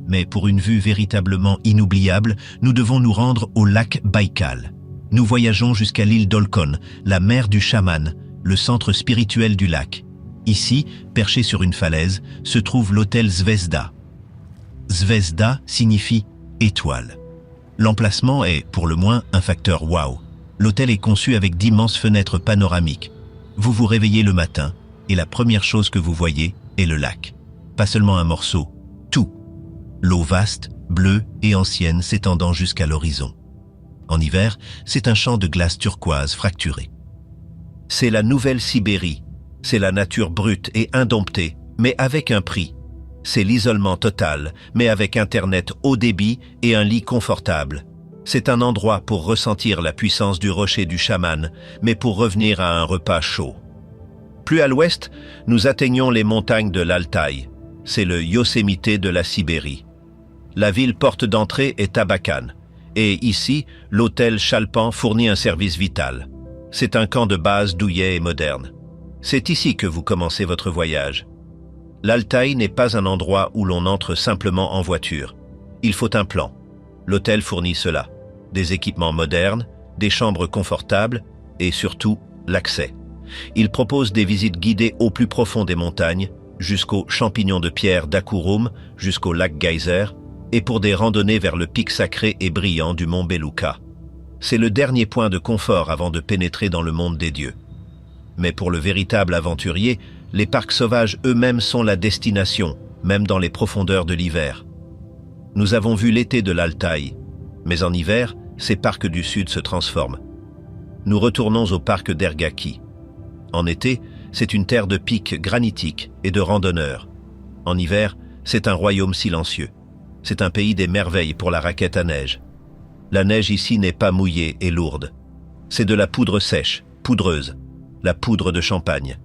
Mais pour une vue véritablement inoubliable, nous devons nous rendre au lac Baïkal. Nous voyageons jusqu'à l'île d'Olkhon, la mer du chaman, le centre spirituel du lac. Ici, perché sur une falaise, se trouve l'hôtel Zvezda. Zvezda signifie « étoile ». L'emplacement est, pour le moins, un facteur wow. L'hôtel est conçu avec d'immenses fenêtres panoramiques. Vous vous réveillez le matin, et la première chose que vous voyez est le lac. Pas seulement un morceau, tout. L'eau vaste, bleue et ancienne s'étendant jusqu'à l'horizon. En hiver, c'est un champ de glace turquoise fracturé. C'est la nouvelle Sibérie. C'est la nature brute et indomptée, mais avec un prix. C'est l'isolement total, mais avec Internet haut débit et un lit confortable. C'est un endroit pour ressentir la puissance du rocher du chaman, mais pour revenir à un repas chaud. Plus à l'ouest, nous atteignons les montagnes de l'Altaï. C'est le Yosemite de la Sibérie. La ville porte d'entrée est Tabakan. Et ici, l'hôtel Chalpan fournit un service vital. C'est un camp de base douillet et moderne. C'est ici que vous commencez votre voyage. L'Altaï n'est pas un endroit où l'on entre simplement en voiture. Il faut un plan. L'hôtel fournit cela. Des équipements modernes, des chambres confortables et surtout l'accès. Il propose des visites guidées au plus profond des montagnes, jusqu'aux champignons de pierre d'Akurum, jusqu'au lac Geyser, et pour des randonnées vers le pic sacré et brillant du mont Beluka. C'est le dernier point de confort avant de pénétrer dans le monde des dieux. Mais pour le véritable aventurier, les parcs sauvages eux-mêmes sont la destination, même dans les profondeurs de l'hiver. Nous avons vu l'été de l'Altaï, mais en hiver, ces parcs du sud se transforment. Nous retournons au parc d'Ergaki. En été, c'est une terre de pics granitiques et de randonneurs. En hiver, c'est un royaume silencieux. C'est un pays des merveilles pour la raquette à neige. La neige ici n'est pas mouillée et lourde. C'est de la poudre sèche, poudreuse, la poudre de champagne.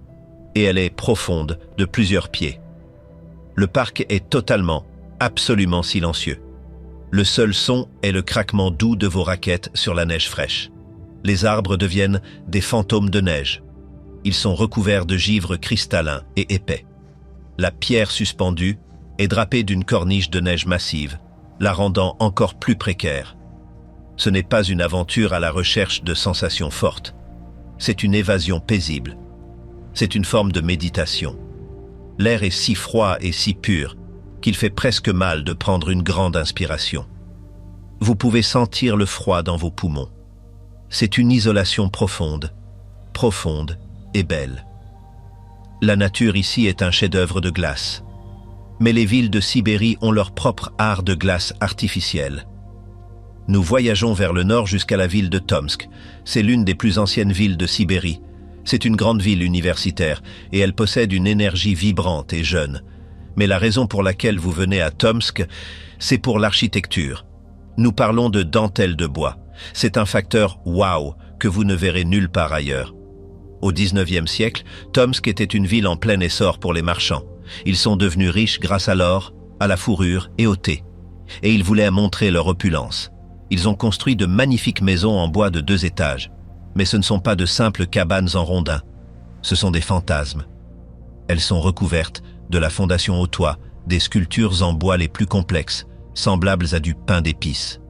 Et elle est profonde, de plusieurs pieds. Le parc est totalement, absolument silencieux. Le seul son est le craquement doux de vos raquettes sur la neige fraîche. Les arbres deviennent des fantômes de neige. Ils sont recouverts de givre cristallin et épais. La pierre suspendue est drapée d'une corniche de neige massive, la rendant encore plus précaire. Ce n'est pas une aventure à la recherche de sensations fortes. C'est une évasion paisible. C'est une forme de méditation. L'air est si froid et si pur qu'il fait presque mal de prendre une grande inspiration. Vous pouvez sentir le froid dans vos poumons. C'est une isolation profonde, profonde et belle. La nature ici est un chef-d'œuvre de glace. Mais les villes de Sibérie ont leur propre art de glace artificielle. Nous voyageons vers le nord jusqu'à la ville de Tomsk. C'est l'une des plus anciennes villes de Sibérie. C'est une grande ville universitaire et elle possède une énergie vibrante et jeune. Mais la raison pour laquelle vous venez à Tomsk, c'est pour l'architecture. Nous parlons de dentelle de bois. C'est un facteur « wow » que vous ne verrez nulle part ailleurs. Au XIXe siècle, Tomsk était une ville en plein essor pour les marchands. Ils sont devenus riches grâce à l'or, à la fourrure et au thé. Et ils voulaient montrer leur opulence. Ils ont construit de magnifiques maisons en bois de 2 étages. Mais ce ne sont pas de simples cabanes en rondins. Ce sont des fantasmes. Elles sont recouvertes, de la fondation au toit, des sculptures en bois les plus complexes, semblables à du pain d'épices.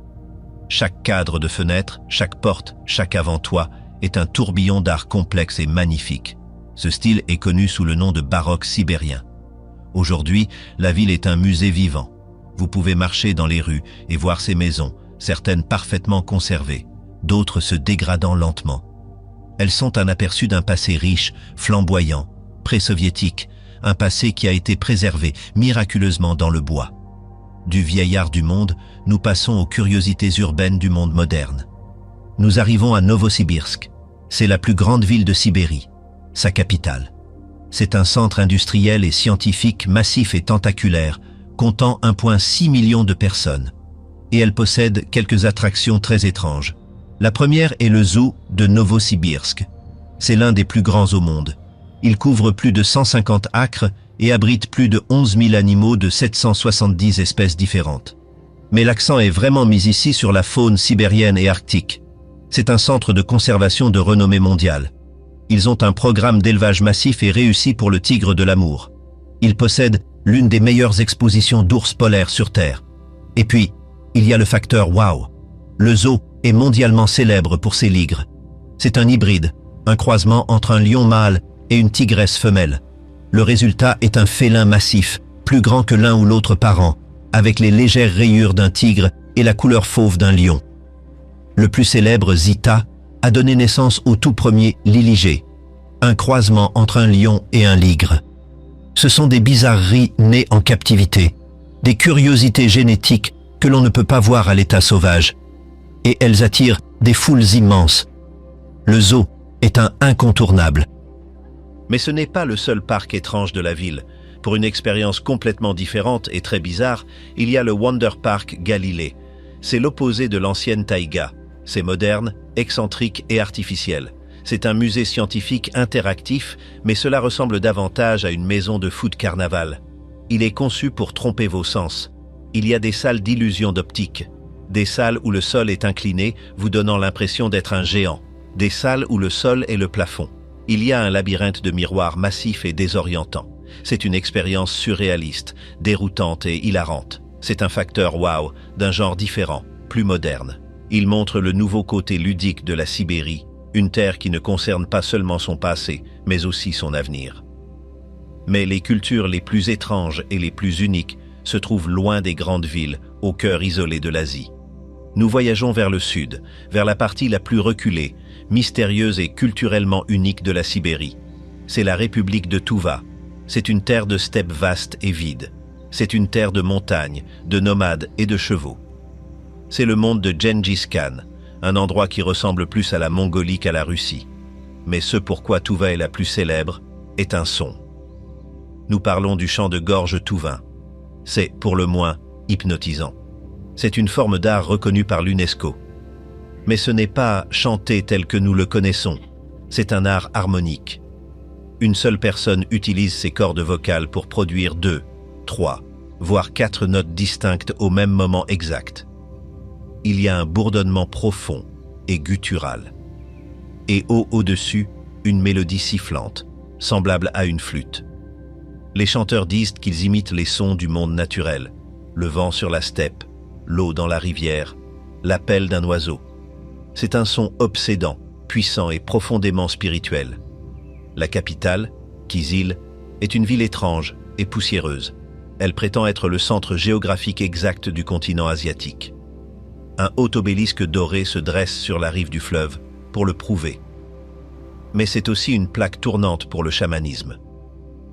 Chaque cadre de fenêtre, chaque porte, chaque avant-toit est un tourbillon d'art complexe et magnifique. Ce style est connu sous le nom de baroque sibérien. Aujourd'hui, la ville est un musée vivant. Vous pouvez marcher dans les rues et voir ces maisons, certaines parfaitement conservées, d'autres se dégradant lentement. Elles sont un aperçu d'un passé riche, flamboyant, pré-soviétique, un passé qui a été préservé miraculeusement dans le bois. Du vieillard du monde, nous passons aux curiosités urbaines du monde moderne. Nous arrivons à Novosibirsk. C'est la plus grande ville de Sibérie, sa capitale. C'est un centre industriel et scientifique massif et tentaculaire, comptant 1,6 million de personnes. Et elle possède quelques attractions très étranges. La première est le zoo de Novosibirsk. C'est l'un des plus grands au monde. Il couvre plus de 150 acres et abrite plus de 11 000 animaux de 770 espèces différentes. Mais l'accent est vraiment mis ici sur la faune sibérienne et arctique. C'est un centre de conservation de renommée mondiale. Ils ont un programme d'élevage massif et réussi pour le tigre de l'amour. Ils possèdent l'une des meilleures expositions d'ours polaires sur Terre. Et puis, il y a le facteur wow. Le zoo est mondialement célèbre pour ses ligres. C'est un hybride, un croisement entre un lion mâle et une tigresse femelle. Le résultat est un félin massif, plus grand que l'un ou l'autre parent, avec les légères rayures d'un tigre et la couleur fauve d'un lion. Le plus célèbre, Zita, a donné naissance au tout premier Liligé, un croisement entre un lion et un ligre. Ce sont des bizarreries nées en captivité, des curiosités génétiques que l'on ne peut pas voir à l'état sauvage, et elles attirent des foules immenses. Le zoo est un incontournable. Mais ce n'est pas le seul parc étrange de la ville. Pour une expérience complètement différente et très bizarre, il y a le Wonder Park Galilée. C'est l'opposé de l'ancienne taïga. C'est moderne, excentrique et artificiel. C'est un musée scientifique interactif, mais cela ressemble davantage à une maison de foot carnaval. Il est conçu pour tromper vos sens. Il y a des salles d'illusion d'optique. Des salles où le sol est incliné, vous donnant l'impression d'être un géant. Des salles où le sol est le plafond. Il y a un labyrinthe de miroirs massifs et désorientants. C'est une expérience surréaliste, déroutante et hilarante. C'est un facteur wow, d'un genre différent, plus moderne. Il montre le nouveau côté ludique de la Sibérie, une terre qui ne concerne pas seulement son passé, mais aussi son avenir. Mais les cultures les plus étranges et les plus uniques se trouvent loin des grandes villes, au cœur isolé de l'Asie. Nous voyageons vers le sud, vers la partie la plus reculée, mystérieuse et culturellement unique de la Sibérie. C'est la République de Touva. C'est une terre de steppe vaste et vide. C'est une terre de montagnes, de nomades et de chevaux. C'est le monde de Gengis Khan, un endroit qui ressemble plus à la Mongolie qu'à la Russie. Mais ce pourquoi Touva est la plus célèbre est un son. Nous parlons du chant de gorge touvain. C'est, pour le moins, hypnotisant. C'est une forme d'art reconnue par l'UNESCO. Mais ce n'est pas chanter tel que nous le connaissons, c'est un art harmonique. Une seule personne utilise ses cordes vocales pour produire 2, 3, voire 4 notes distinctes au même moment exact. Il y a un bourdonnement profond et guttural. Et au-dessus, une mélodie sifflante, semblable à une flûte. Les chanteurs disent qu'ils imitent les sons du monde naturel, le vent sur la steppe, l'eau dans la rivière, l'appel d'un oiseau. C'est un son obsédant, puissant et profondément spirituel. La capitale, Kyzyl, est une ville étrange et poussiéreuse. Elle prétend être le centre géographique exact du continent asiatique. Un haut obélisque doré se dresse sur la rive du fleuve pour le prouver. Mais c'est aussi une plaque tournante pour le chamanisme.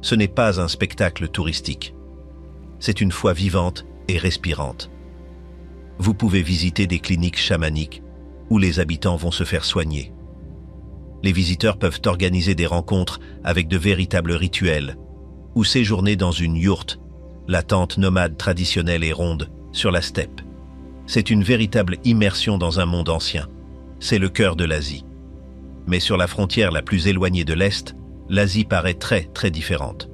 Ce n'est pas un spectacle touristique. C'est une foi vivante et respirante. Vous pouvez visiter des cliniques chamaniques où les habitants vont se faire soigner. Les visiteurs peuvent organiser des rencontres avec de véritables rituels ou séjourner dans une yourte, la tente nomade traditionnelle et ronde, sur la steppe. C'est une véritable immersion dans un monde ancien. C'est le cœur de l'Asie. Mais sur la frontière la plus éloignée de l'Est, l'Asie paraît très différente.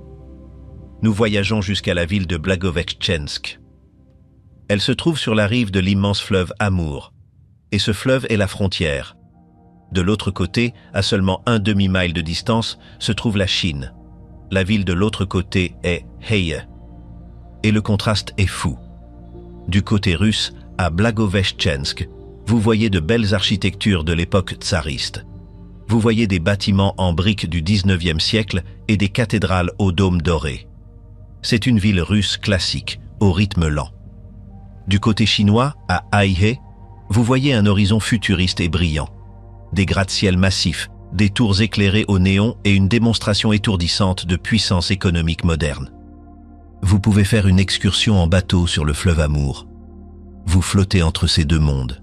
Nous voyageons jusqu'à la ville de Blagoveshchensk. Elle se trouve sur la rive de l'immense fleuve Amour, et ce fleuve est la frontière. De l'autre côté, à seulement un demi-mile de distance, se trouve la Chine. La ville de l'autre côté est Heye. Et le contraste est fou. Du côté russe, à Blagoveshchensk, vous voyez de belles architectures de l'époque tsariste. Vous voyez des bâtiments en briques du 19e siècle et des cathédrales aux dômes dorés. C'est une ville russe classique, au rythme lent. Du côté chinois, à Haihe, vous voyez un horizon futuriste et brillant. Des gratte-ciels massifs, des tours éclairées au néon et une démonstration étourdissante de puissance économique moderne. Vous pouvez faire une excursion en bateau sur le fleuve Amour. Vous flottez entre ces deux mondes.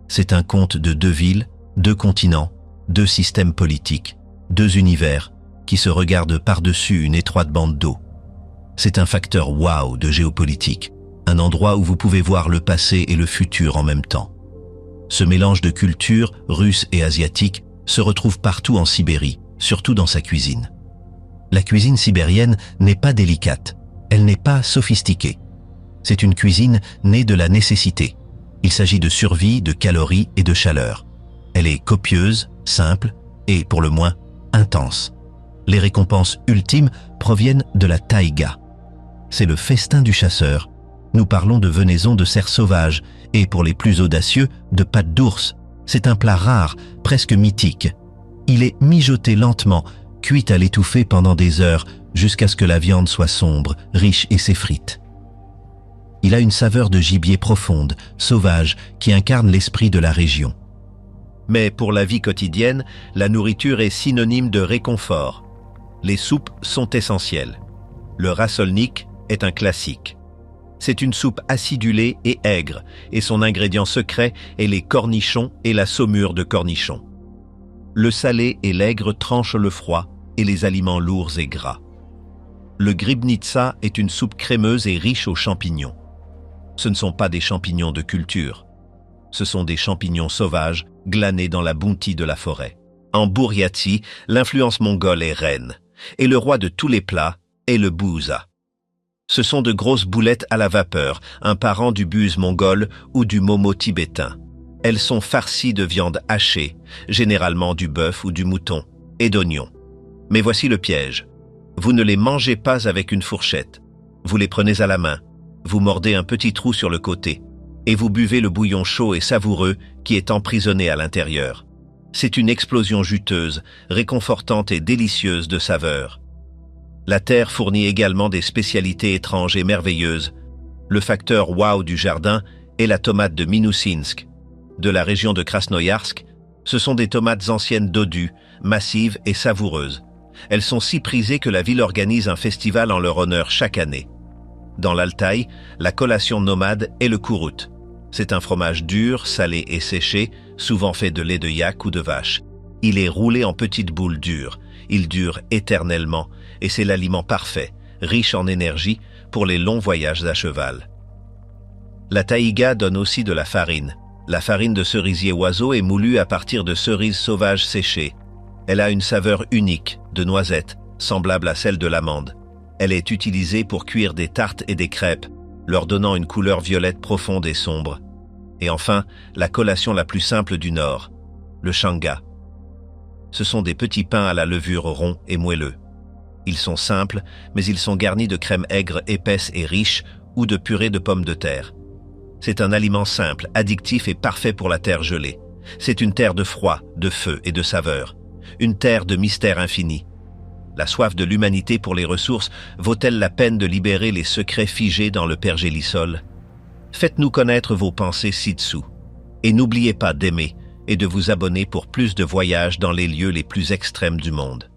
C'est un conte de 2 villes, 2 continents, 2 systèmes politiques, 2 univers qui se regardent par-dessus une étroite bande d'eau. C'est un facteur wow de géopolitique, un endroit où vous pouvez voir le passé et le futur en même temps. Ce mélange de cultures russe et asiatique se retrouve partout en Sibérie, surtout dans sa cuisine. La cuisine sibérienne n'est pas délicate, elle n'est pas sophistiquée. C'est une cuisine née de la nécessité. Il s'agit de survie, de calories et de chaleur. Elle est copieuse, simple et, pour le moins, intense. Les récompenses ultimes proviennent de la taïga. C'est le festin du chasseur. Nous parlons de venaison de cerfs sauvages et, pour les plus audacieux, de pâte d'ours. C'est un plat rare, presque mythique. Il est mijoté lentement, cuit à l'étouffée pendant des heures, jusqu'à ce que la viande soit sombre, riche et s'effrite. Il a une saveur de gibier profonde, sauvage, qui incarne l'esprit de la région. Mais pour la vie quotidienne, la nourriture est synonyme de réconfort. Les soupes sont essentielles. Le rassolnik est un classique. C'est une soupe acidulée et aigre, et son ingrédient secret est les cornichons et la saumure de cornichons. Le salé et l'aigre tranchent le froid et les aliments lourds et gras. Le gribnitsa est une soupe crémeuse et riche aux champignons. Ce ne sont pas des champignons de culture. Ce sont des champignons sauvages glanés dans la bounty de la forêt. En Bouriatie, l'influence mongole est reine, et le roi de tous les plats est le bouza. Ce sont de grosses boulettes à la vapeur, un parent du buse mongol ou du momo tibétain. Elles sont farcies de viande hachée, généralement du bœuf ou du mouton, et d'oignons. Mais voici le piège. Vous ne les mangez pas avec une fourchette. Vous les prenez à la main, vous mordez un petit trou sur le côté, et vous buvez le bouillon chaud et savoureux qui est emprisonné à l'intérieur. C'est une explosion juteuse, réconfortante et délicieuse de saveurs. La terre fournit également des spécialités étranges et merveilleuses. Le facteur wow du jardin est la tomate de Minousinsk. De la région de Krasnoïarsk, ce sont des tomates anciennes dodues, massives et savoureuses. Elles sont si prisées que la ville organise un festival en leur honneur chaque année. Dans l'Altaï, la collation nomade est le kourout. C'est un fromage dur, salé et séché, souvent fait de lait de yak ou de vache. Il est roulé en petites boules dures. Il dure éternellement et c'est l'aliment parfait, riche en énergie pour les longs voyages à cheval. La taïga donne aussi de la farine. La farine de cerisier oiseau est moulue à partir de cerises sauvages séchées. Elle a une saveur unique, de noisette, semblable à celle de l'amande. Elle est utilisée pour cuire des tartes et des crêpes, leur donnant une couleur violette profonde et sombre. Et enfin, la collation la plus simple du Nord, le shanga. Ce sont des petits pains à la levure ronds et moelleux. Ils sont simples, mais ils sont garnis de crème aigre épaisse et riche ou de purée de pommes de terre. C'est un aliment simple, addictif et parfait pour la terre gelée. C'est une terre de froid, de feu et de saveur. Une terre de mystère infini. La soif de l'humanité pour les ressources vaut-elle la peine de libérer les secrets figés dans le pergélisol? Faites-nous connaître vos pensées ci-dessous. Et n'oubliez pas d'aimer et de vous abonner pour plus de voyages dans les lieux les plus extrêmes du monde.